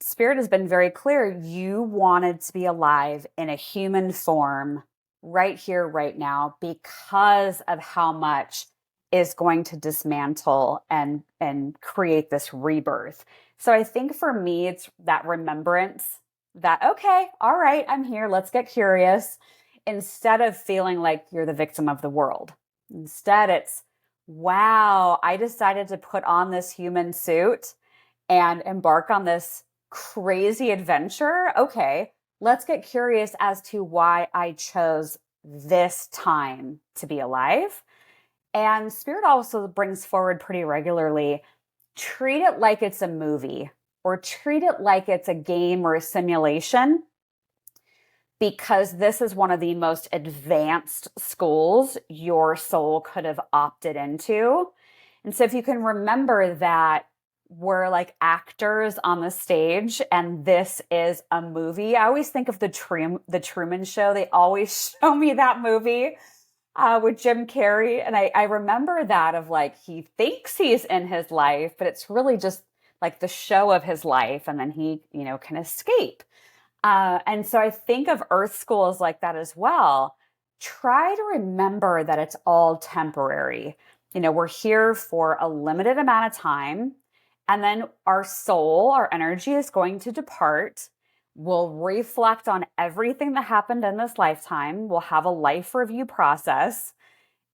Spirit has been very clear. You wanted to be alive in a human form right here, right now, because of how much is going to dismantle and create this rebirth. So I think for me, it's that remembrance that, okay, all right, I'm here. Let's get curious. Instead of feeling like you're the victim of the world. Instead, it's, wow, I decided to put on this human suit and embark on this crazy adventure. Okay, let's get curious as to why I chose this time to be alive. And Spirit also brings forward pretty regularly, treat it like it's a movie or treat it like it's a game or a simulation, because this is one of the most advanced schools your soul could have opted into. And so if you can remember that we're like actors on the stage and this is a movie. I always think of the Truman Show. They always show me that movie with Jim Carrey. And I remember that of like, he thinks he's in his life, but it's really just like the show of his life. And then he, can escape. And so I think of Earth School as like that as well. Try to remember that it's all temporary. We're here for a limited amount of time. And then our soul, our energy is going to depart. We'll reflect on everything that happened in this lifetime. We'll have a life review process.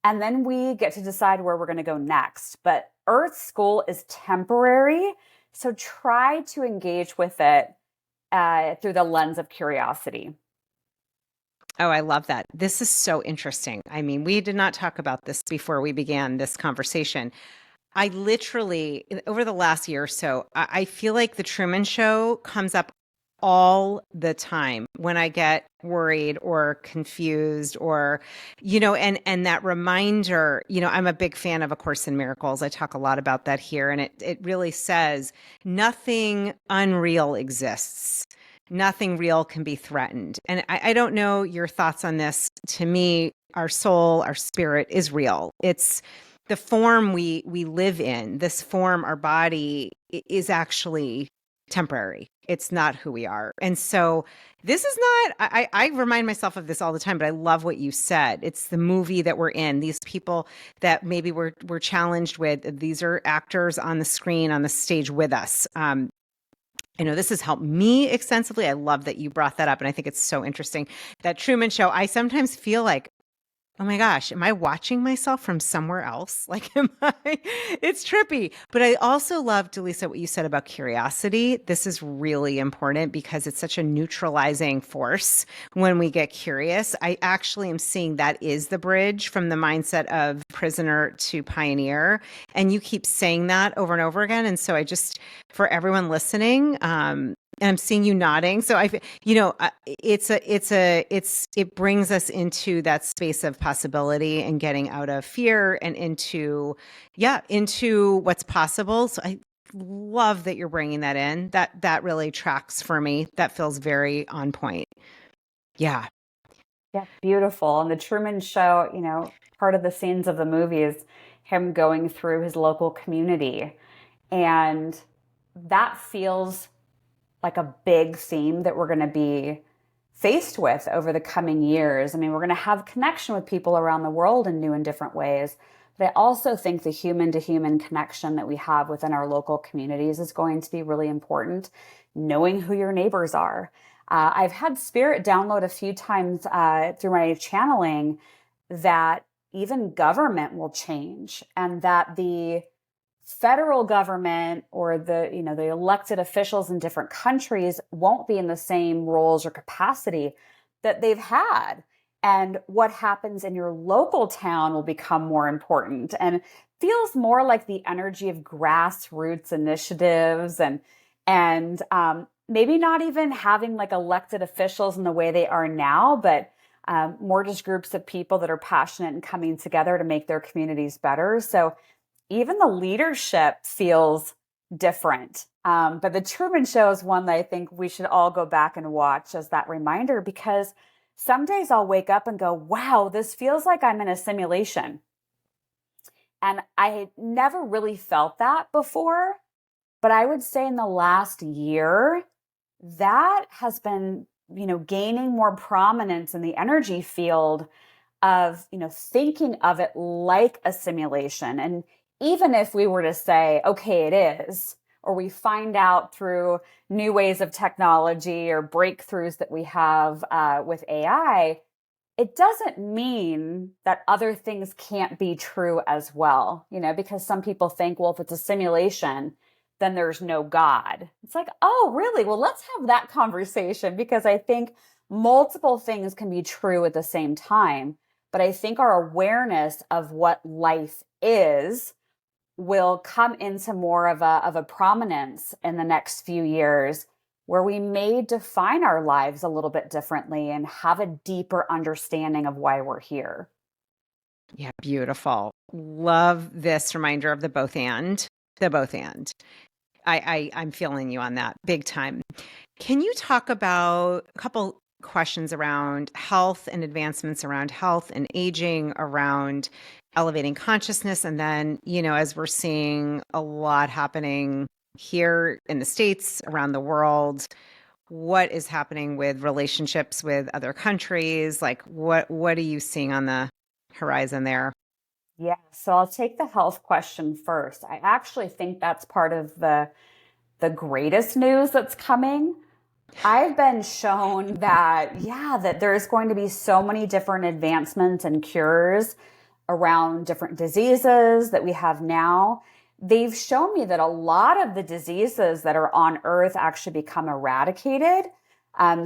And then we get to decide where we're going to go next. But Earth School is temporary. So try to engage with it through the lens of curiosity. Oh, I love that. This is so interesting. I mean, we did not talk about this before we began this conversation. I literally, over the last year or so, I feel like the Truman Show comes up all the time when I get worried or confused or, and that reminder, I'm a big fan of A Course in Miracles. I talk a lot about that here. And it really says nothing unreal exists. Nothing real can be threatened. And I don't know your thoughts on this. To me, our soul, our spirit is real. It's the form we live in. This form, our body, is actually temporary. It's not who we are. And so this is not, I remind myself of this all the time, but I love what you said. It's the movie that we're in. These people that maybe we're challenged with, these are actors on the screen, on the stage with us. I know this has helped me extensively. I love that you brought that up. And I think it's so interesting. That Truman Show, I sometimes feel like, oh my gosh, am I watching myself from somewhere else? Like, it's trippy. But I also love, Dalissa, what you said about curiosity. This is really important because it's such a neutralizing force when we get curious. I actually am seeing that is the bridge from the mindset of prisoner to pioneer. And you keep saying that over and over again. And so I just, for everyone listening, and I'm seeing you nodding. So it brings us into that space of possibility and getting out of fear and into what's possible. So I love that you're bringing that in. That really tracks for me. That feels very on point. Yeah. Yeah, beautiful. And the Truman Show, part of the scenes of the movie is him going through his local community. And that feels like a big theme that we're going to be faced with over the coming years. I mean, we're going to have connection with people around the world in new and different ways. But I also think the human to human connection that we have within our local communities is going to be really important. Knowing who your neighbors are. I've had Spirit download a few times through my channeling that even government will change, and that the federal government or the elected officials in different countries won't be in the same roles or capacity that they've had. And what happens in your local town will become more important, and feels more like the energy of grassroots initiatives, and maybe not even having like elected officials in the way they are now, but more just groups of people that are passionate and coming together to make their communities better. So even the leadership feels different. But the Truman Show is one that I think we should all go back and watch as that reminder, because some days I'll wake up and go, wow, this feels like I'm in a simulation. And I had never really felt that before. But I would say in the last year, that has been, gaining more prominence in the energy field of, thinking of it like a simulation. And even if we were to say, okay, it is, or we find out through new ways of technology or breakthroughs that we have with AI, it doesn't mean that other things can't be true as well, because some people think, well, if it's a simulation, then there's no God. It's like, oh, really? Well, let's have that conversation, because I think multiple things can be true at the same time. But I think our awareness of what life is will come into more of a prominence in the next few years, where we may define our lives a little bit differently and have a deeper understanding of why we're here. Yeah, beautiful. Love this reminder of the both and. The both and. I'm feeling you on that big time. Can you talk about a couple questions around health and advancements around health and aging, around elevating consciousness? And then, as we're seeing a lot happening here in the States, around the world, what is happening with relationships with other countries? Like, what are you seeing on the horizon there? Yeah, so I'll take the health question first. I actually think that's part of the greatest news that's coming. I've been shown that there's going to be so many different advancements and cures around different diseases that we have now. They've shown me that a lot of the diseases that are on Earth actually become eradicated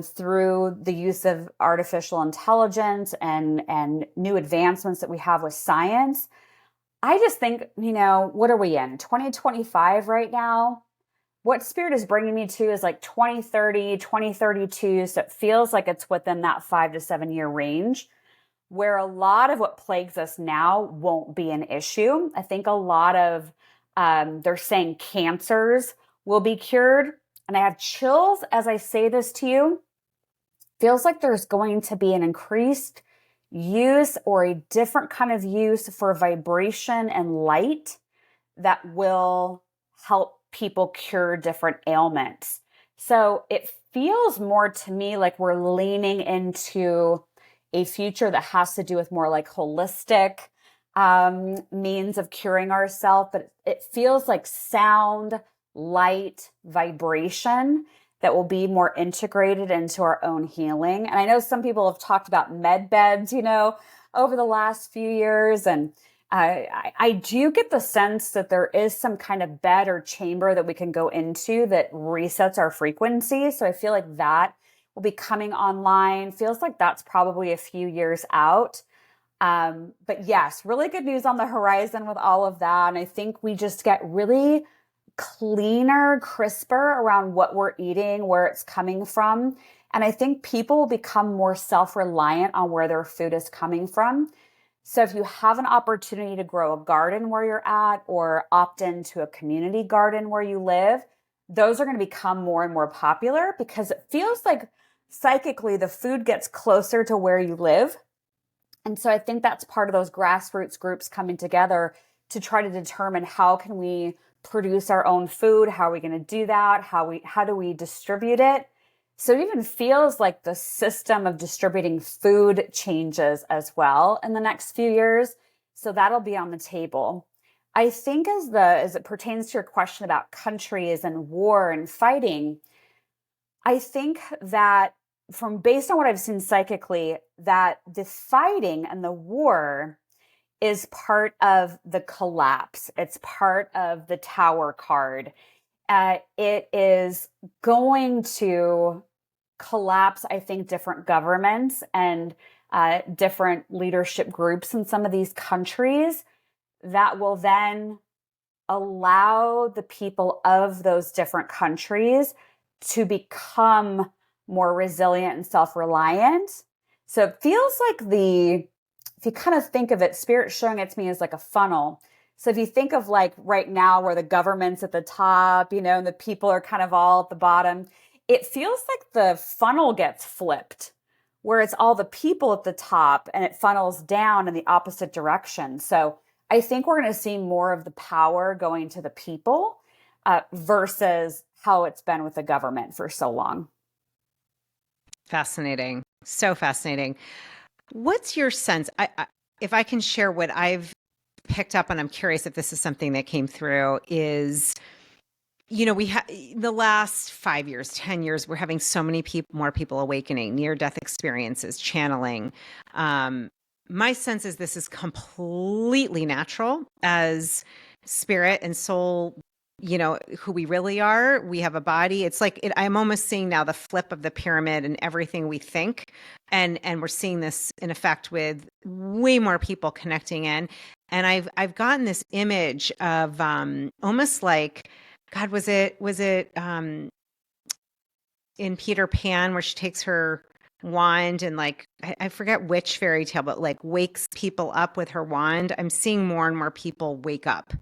through the use of artificial intelligence and new advancements that we have with science. I just think, what are we in? 2025 right now? What Spirit is bringing me to is like 2030, 2032. So it feels like it's within that 5 to 7 year range, where a lot of what plagues us now won't be an issue. I think a lot of, they're saying cancers will be cured. And I have chills as I say this to you. Feels like there's going to be an increased use or a different kind of use for vibration and light that will help people cure different ailments. So it feels more to me like we're leaning into a future that has to do with more like holistic means of curing ourselves, but it feels like sound, light, vibration that will be more integrated into our own healing. And I know some people have talked about med beds, over the last few years. And I do get the sense that there is some kind of bed or chamber that we can go into that resets our frequency. So I feel like that will be coming online. Feels like that's probably a few years out. But yes, really good news on the horizon with all of that. And I think we just get really cleaner, crisper around what we're eating, where it's coming from. And I think people will become more self-reliant on where their food is coming from. So if you have an opportunity to grow a garden where you're at or opt into a community garden where you live, those are going to become more and more popular because it feels like psychically the food gets closer to where you live. And so I think that's part of those grassroots groups coming together to try to determine how can we produce our own food? How are we going to do that? How do we distribute it? So it even feels like the system of distributing food changes as well in the next few years. So that'll be on the table. I think as it pertains to your question about countries and war and fighting, I think that from based on what I've seen psychically, that the fighting and the war is part of the collapse. It's part of the Tower card. It is going to collapse, I think, different governments and different leadership groups in some of these countries that will then allow the people of those different countries to become more resilient and self-reliant. So it feels like if you kind of think of it, Spirit showing it to me as like a funnel. So if you think of like right now where the government's at the top, and the people are kind of all at the bottom, it feels like the funnel gets flipped where it's all the people at the top and it funnels down in the opposite direction. So I think we're going to see more of the power going to the people versus how it's been with the government for so long. Fascinating. So fascinating. What's your sense? If I can share what I've picked up, and I'm curious if this is something that came through, is, we have the last 5 years, 10 years, we're having so many more people awakening, near-death experiences, channeling. My sense is this is completely natural as spirit and soul, who we really are. We have a body. It's like I'm almost seeing now the flip of the pyramid and everything we think. And we're seeing this in effect with way more people connecting in. And I've gotten this image of almost like, God, was it in Peter Pan where she takes her wand and like I forget which fairy tale, but like wakes people up with her wand. I'm seeing more and more people wake up.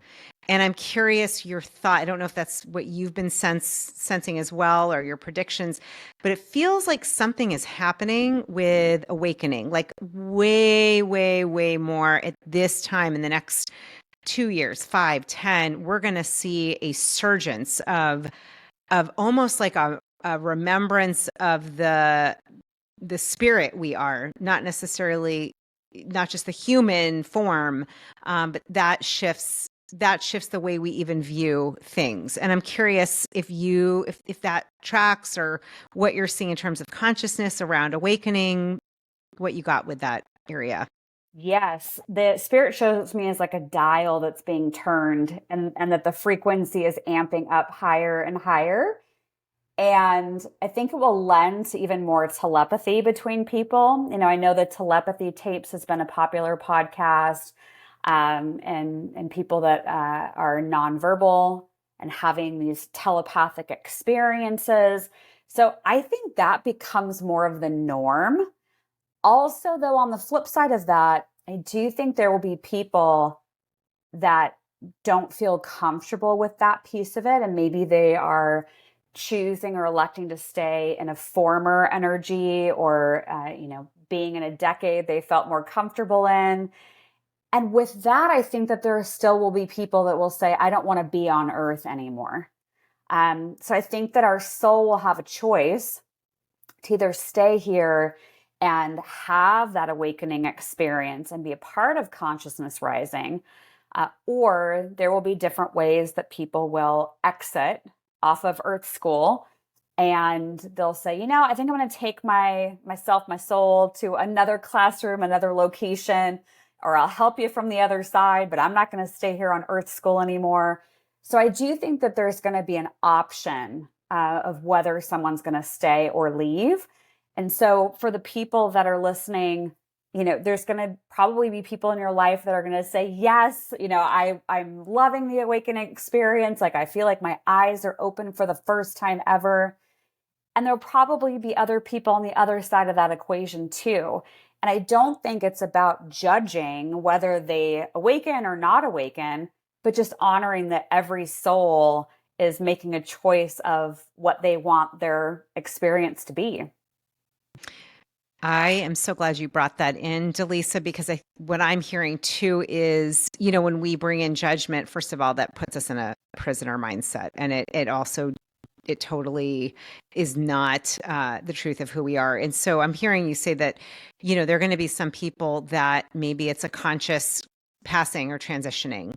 And I'm curious your thought. I don't know if that's what you've been sensing as well or your predictions, but it feels like something is happening with awakening, like way, way, way more at this time in the next 2 years, 5, 10. We're going to see a surgence of almost like a remembrance of the spirit we are, not just the human form, but that shifts the way we even view things. And I'm curious if that tracks or what you're seeing in terms of consciousness around awakening, what you got with that area. Yes, the spirit shows me as like a dial that's being turned and that the frequency is amping up higher and higher. And I think it will lend to even more telepathy between people. I know the telepathy tapes has been a popular podcast, and people that are nonverbal and having these telepathic experiences. So I think that becomes more of the norm. Also, though, on the flip side of that, I do think there will be people that don't feel comfortable with that piece of it. And maybe they are choosing or electing to stay in a former energy or, being in a decade they felt more comfortable in. And with that, I think that there still will be people that will say, I don't want to be on Earth anymore. So I think that our soul will have a choice to either stay here and have that awakening experience and be a part of consciousness rising, or there will be different ways that people will exit off of Earth School, and they'll say, I think I'm going to take my soul to another classroom, another location, or I'll help you from the other side, but I'm not going to stay here on Earth School anymore. So I do think that there's going to be an option of whether someone's going to stay or leave. And so for the people that are listening, there's going to probably be people in your life that are going to say, yes, I'm loving the awakening experience. Like, I feel like my eyes are open for the first time ever. And there'll probably be other people on the other side of that equation too. And I don't think it's about judging whether they awaken or not awaken, but just honoring that every soul is making a choice of what they want their experience to be. I am so glad you brought that in, Dalissa, because what I'm hearing too is, when we bring in judgment, first of all, that puts us in a prisoner mindset. And it totally is not the truth of who we are. And so I'm hearing you say that, there are going to be some people that maybe it's a conscious passing or transitioning,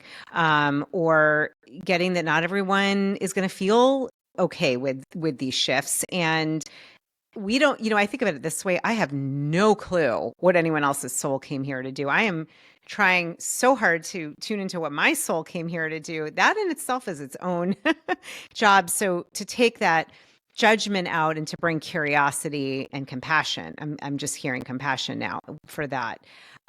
or getting that not everyone is going to feel okay with these shifts. And we don't, I think of it this way. I have no clue what anyone else's soul came here to do. I am trying so hard to tune into what my soul came here to do. That in itself is its own job. So to take that judgment out and to bring curiosity and compassion, I'm just hearing compassion now for that.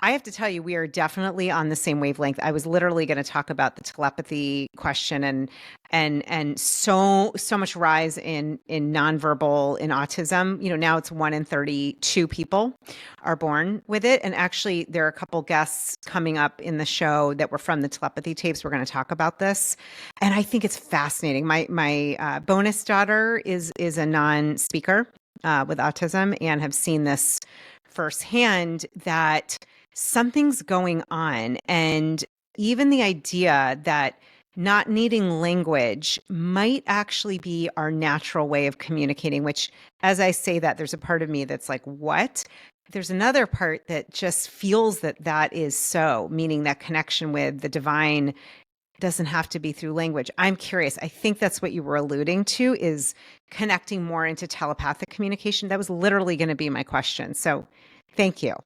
I have to tell you, we are definitely on the same wavelength. I was literally going to talk about the telepathy question and so much rise in nonverbal in autism. Now it's 1 in 32 people are born with it. And actually, there are a couple guests coming up in the show that were from the telepathy tapes. We're going to talk about this, and I think it's fascinating. My bonus daughter is a non-speaker with autism, and have seen this firsthand, that something's going on. And even the idea that not needing language might actually be our natural way of communicating, which, as I say that, there's a part of me that's like, what? There's another part that just feels that is so, meaning that connection with the divine doesn't have to be through language. I'm curious. I think that's what you were alluding to, is connecting more into telepathic communication. That was literally going to be my question. So thank you.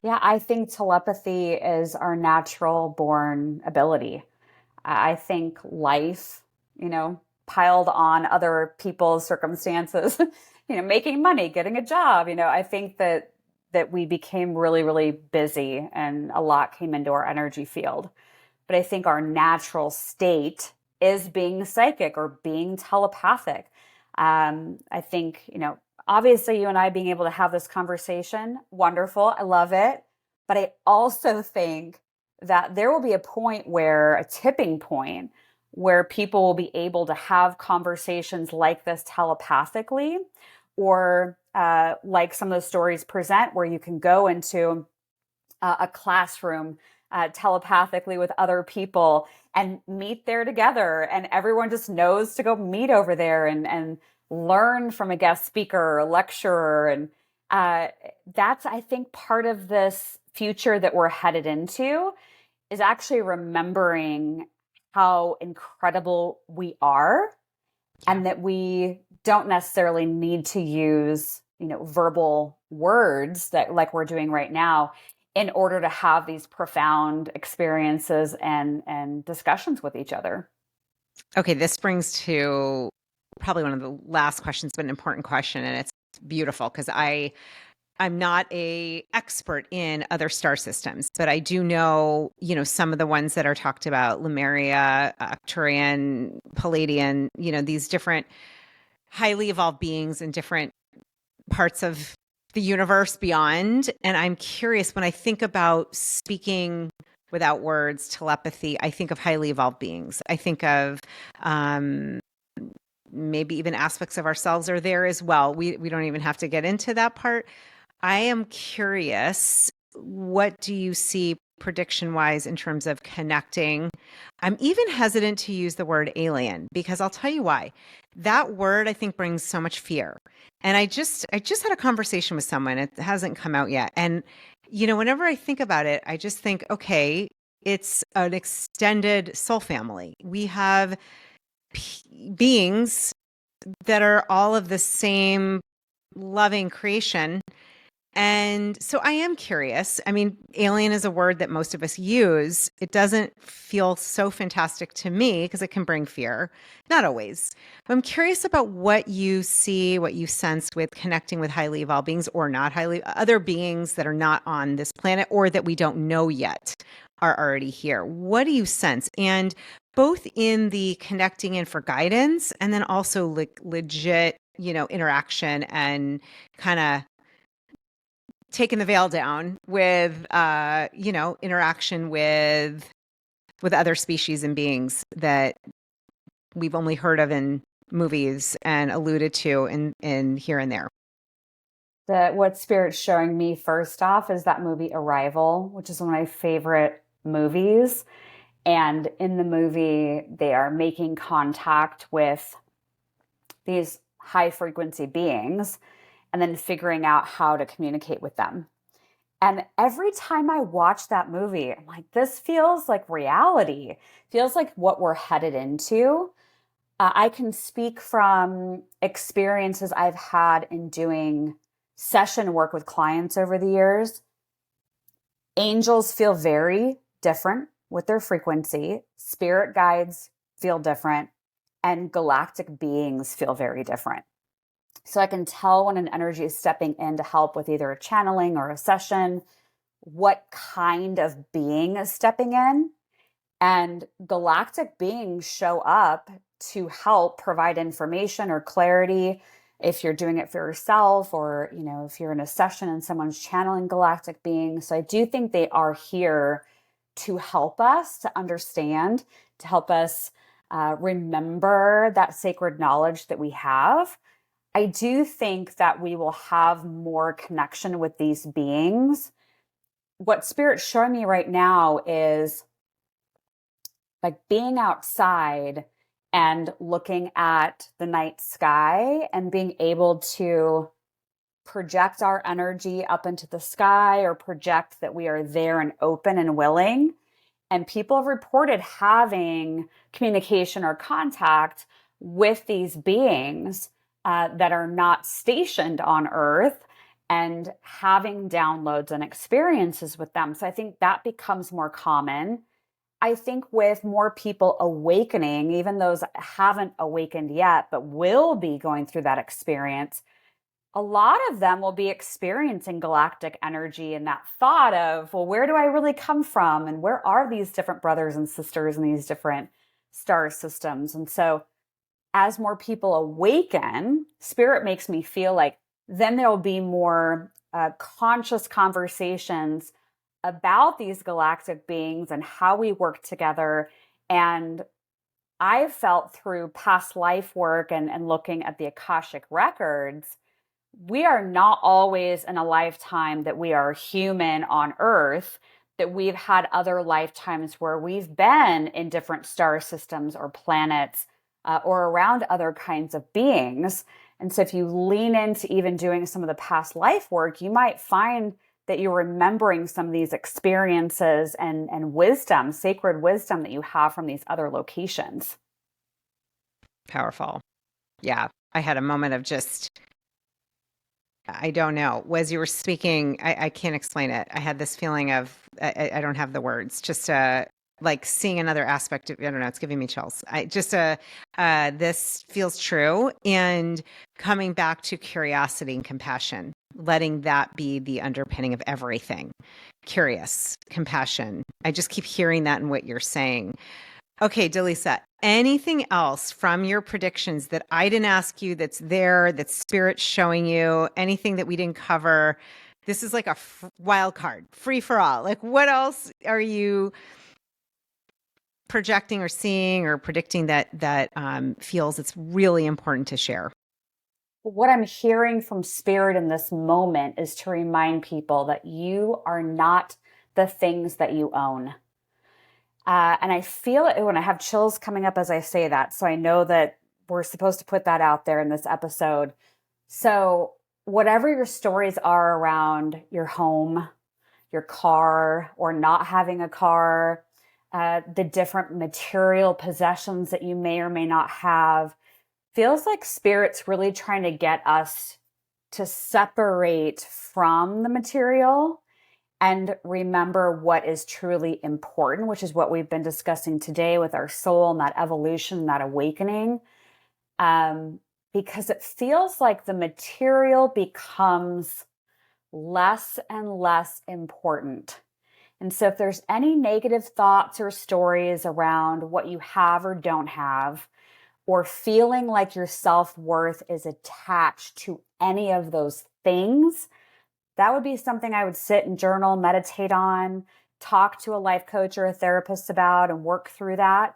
Yeah, I think telepathy is our natural born ability. I think life, piled on other people's circumstances, making money, getting a job, I think that we became really, really busy and a lot came into our energy field. But I think our natural state is being psychic or being telepathic. I think, obviously you and I being able to have this conversation, wonderful. I love it. But I also think that there will be a tipping point where people will be able to have conversations like this telepathically, or like some of the stories present, where you can go into a classroom telepathically with other people and meet there together, and everyone just knows to go meet over there and learn from a guest speaker or a lecturer. And that's, I think, part of this future that we're headed into, is actually remembering how incredible we are, and that we don't necessarily need to use, verbal words that like we're doing right now in order to have these profound experiences and discussions with each other. Okay, this brings to probably one of the last questions, but an important question, and it's beautiful because I'm not a expert in other star systems, but I do know, some of the ones that are talked about: Lemuria, Arcturian, Palladian, these different highly evolved beings in different parts of the universe beyond. And I'm curious, when I think about speaking without words, telepathy, I think of highly evolved beings. I think of maybe even aspects of ourselves are there as well. We don't even have to get into that part. I am curious, what do you see prediction wise in terms of connecting. I'm even hesitant to use the word alien because I'll tell you why. That word I think brings so much fear. And I just had a conversation with someone. It hasn't come out yet. And whenever I think about it, I just think, okay, it's an extended soul family. We have beings that are all of the same loving creation. And so I am curious. I mean, alien is a word that most of us use. It doesn't feel so fantastic to me because it can bring fear. Not always. But I'm curious about what you see, what you sense with connecting with highly evolved beings or not other beings that are not on this planet or that we don't know yet are already here. What do you sense? And both in the connecting in for guidance and then also legit, interaction and kind of taking the veil down with interaction with other species and beings that we've only heard of in movies and alluded to in here and there. What Spirit's showing me first off is that movie Arrival, which is one of my favorite movies. And in the movie, they are making contact with these high frequency beings and then figuring out how to communicate with them. And every time I watch that movie, I'm like, this feels like reality, feels like what we're headed into. I can speak from experiences I've had in doing session work with clients over the years. Angels feel very different with their frequency. Spirit guides feel different. And galactic beings feel very different. So I can tell when an energy is stepping in to help with either a channeling or a session, what kind of being is stepping in. And galactic beings show up to help provide information or clarity if you're doing it for yourself or, if you're in a session and someone's channeling galactic beings. So I do think they are here to help us to understand, to help us remember that sacred knowledge that we have. I do think that we will have more connection with these beings. What Spirit's showing me right now is like being outside and looking at the night sky and being able to project our energy up into the sky or project that we are there and open and willing. And people have reported having communication or contact with these beings that are not stationed on Earth and having downloads and experiences with them. So I think that becomes more common. I think with more people awakening, even those that haven't awakened yet, but will be going through that experience, a lot of them will be experiencing galactic energy and that thought of, well, where do I really come from? And where are these different brothers and sisters in these different star systems? And so as more people awaken, Spirit makes me feel like then there will be more conscious conversations about these galactic beings and how we work together. And I've felt through past life work and looking at the Akashic records, we are not always in a lifetime that we are human on Earth, that we've had other lifetimes where we've been in different star systems or planets or around other kinds of beings. And so if you lean into even doing some of the past life work, you might find that you're remembering some of these experiences and wisdom, sacred wisdom that you have from these other locations. Powerful. Yeah. I had a moment of just, I don't know. As you were speaking, I can't explain it. I had this feeling of, I don't have the words, just like seeing another aspect of, I don't know, it's giving me chills. This feels true. And coming back to curiosity and compassion, letting that be the underpinning of everything. Curious, compassion. I just keep hearing that in what you're saying. Okay, Dalissa, anything else from your predictions that I didn't ask you that's there, that Spirit's showing you, anything that we didn't cover? This is like a wild card, free for all. Like, what else are you projecting or seeing or predicting that feels it's really important to share? What I'm hearing from Spirit in this moment is to remind people that you are not the things that you own. And I feel it when I have chills coming up as I say that. So I know that we're supposed to put that out there in this episode. So, whatever your stories are around your home, your car, or not having a car, the different material possessions that you may or may not have, feels like spirit's really trying to get us to separate from the material and remember what is truly important, which is what we've been discussing today with our soul and that evolution, that awakening. Because it feels like the material becomes less and less important. And so if there's any negative thoughts or stories around what you have or don't have, or feeling like your self-worth is attached to any of those things, that would be something I would sit and journal, meditate on, talk to a life coach or a therapist about and work through that,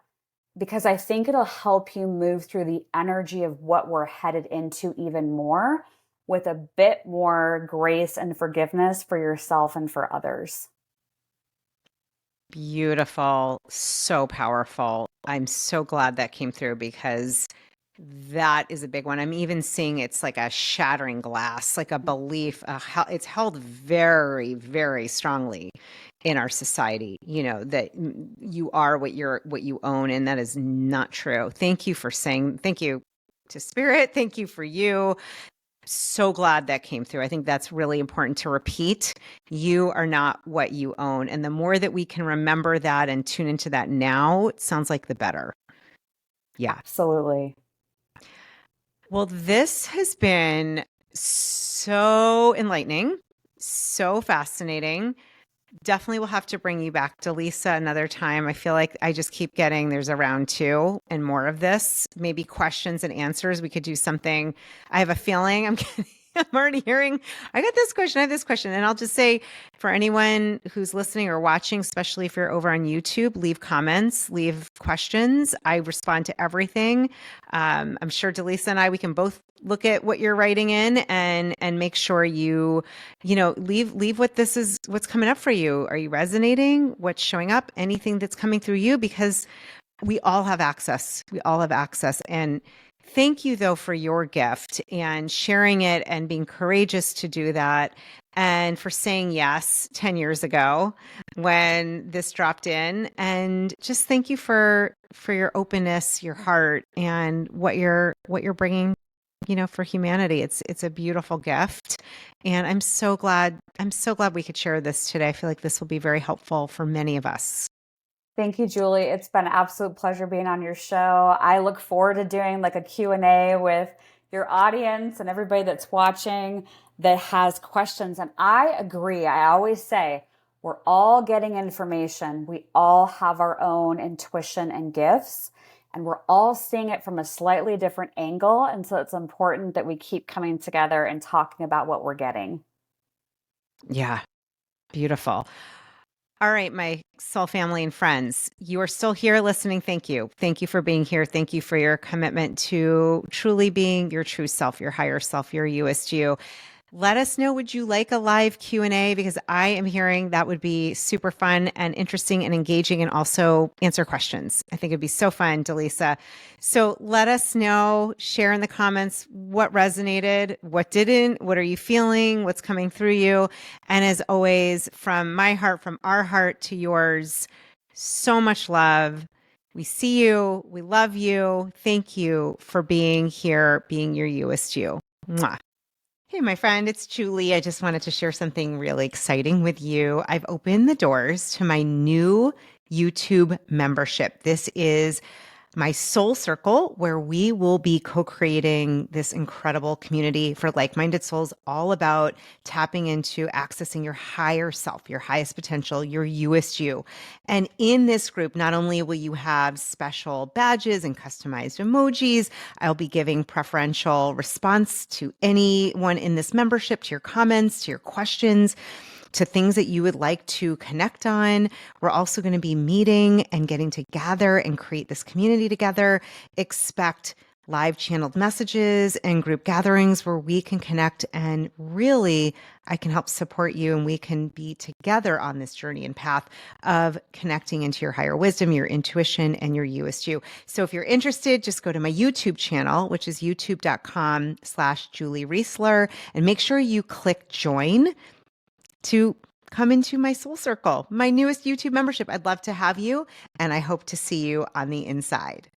because I think it'll help you move through the energy of what we're headed into even more with a bit more grace and forgiveness for yourself and for others. Beautiful. So powerful. I'm so glad that came through because that is a big one. I'm even seeing it's like a shattering glass, like a belief. It's held very, very strongly in our society, that you are what you own, and that is not true. Thank you for saying, thank you to Spirit. Thank you for you. So glad that came through. I think that's really important to repeat. You are not what you own. And the more that we can remember that and tune into that now, it sounds like the better. Yeah. Absolutely. Well, this has been so enlightening, so fascinating. Definitely will have to bring you back, Dalissa, another time. I feel like I just keep getting there's a round 2 and more of this. Maybe questions and answers. We could do something. I have a feeling I'm already hearing, I got this question, I have this question. And I'll just say for anyone who's listening or watching, especially if you're over on YouTube, leave comments, leave questions. I respond to everything. I'm sure Dalissa and I, we can both look at what you're writing in and make sure leave what's coming up for you. Are you resonating? What's showing up? Anything that's coming through you? Because we all have access. We all have access. And thank you, though, for your gift and sharing it and being courageous to do that, and for saying yes 10 years ago when this dropped in. And just thank you for your openness, your heart, and what you're bringing, for humanity. It's a beautiful gift. And I'm so glad we could share this today. I feel like this will be very helpful for many of us. Thank you, Julie. It's been an absolute pleasure being on your show. I look forward to doing like a Q&A with your audience and everybody that's watching that has questions. And I agree. I always say we're all getting information. We all have our own intuition and gifts, and we're all seeing it from a slightly different angle. And so it's important that we keep coming together and talking about what we're getting. Yeah. Beautiful. All right, my soul family and friends, you are still here listening. Thank you. Thank you for being here. Thank you for your commitment to truly being your true self, your higher self, your USG. Let us know, would you like a live Q&A? Because I am hearing that would be super fun and interesting and engaging, and also answer questions. I think it'd be so fun, Dalissa. So let us know, share in the comments what resonated, what didn't, what are you feeling, what's coming through you. And as always, from my heart, from our heart to yours, so much love. We see you. We love you. Thank you for being here, being your USG. Mwah. Hey, my friend, it's Julie. I just wanted to share something really exciting with you. I've opened the doors to my new YouTube membership. This is my soul circle, where we will be co-creating this incredible community for like-minded souls, all about tapping into accessing your higher self, your highest potential, your USG. And in this group, not only will you have special badges and customized emojis, I'll be giving preferential response to anyone in this membership, to your comments, to your questions, to things that you would like to connect on. We're also going to be meeting and getting to gather and create this community together. Expect live channeled messages and group gatherings where we can connect, and really I can help support you, and we can be together on this journey and path of connecting into your higher wisdom, your intuition, and your you-est you. So if you're interested, just go to my YouTube channel, which is youtube.com/Julie Riesler, and make sure you click join to come into my soul circle, my newest YouTube membership. I'd love to have you, and I hope to see you on the inside.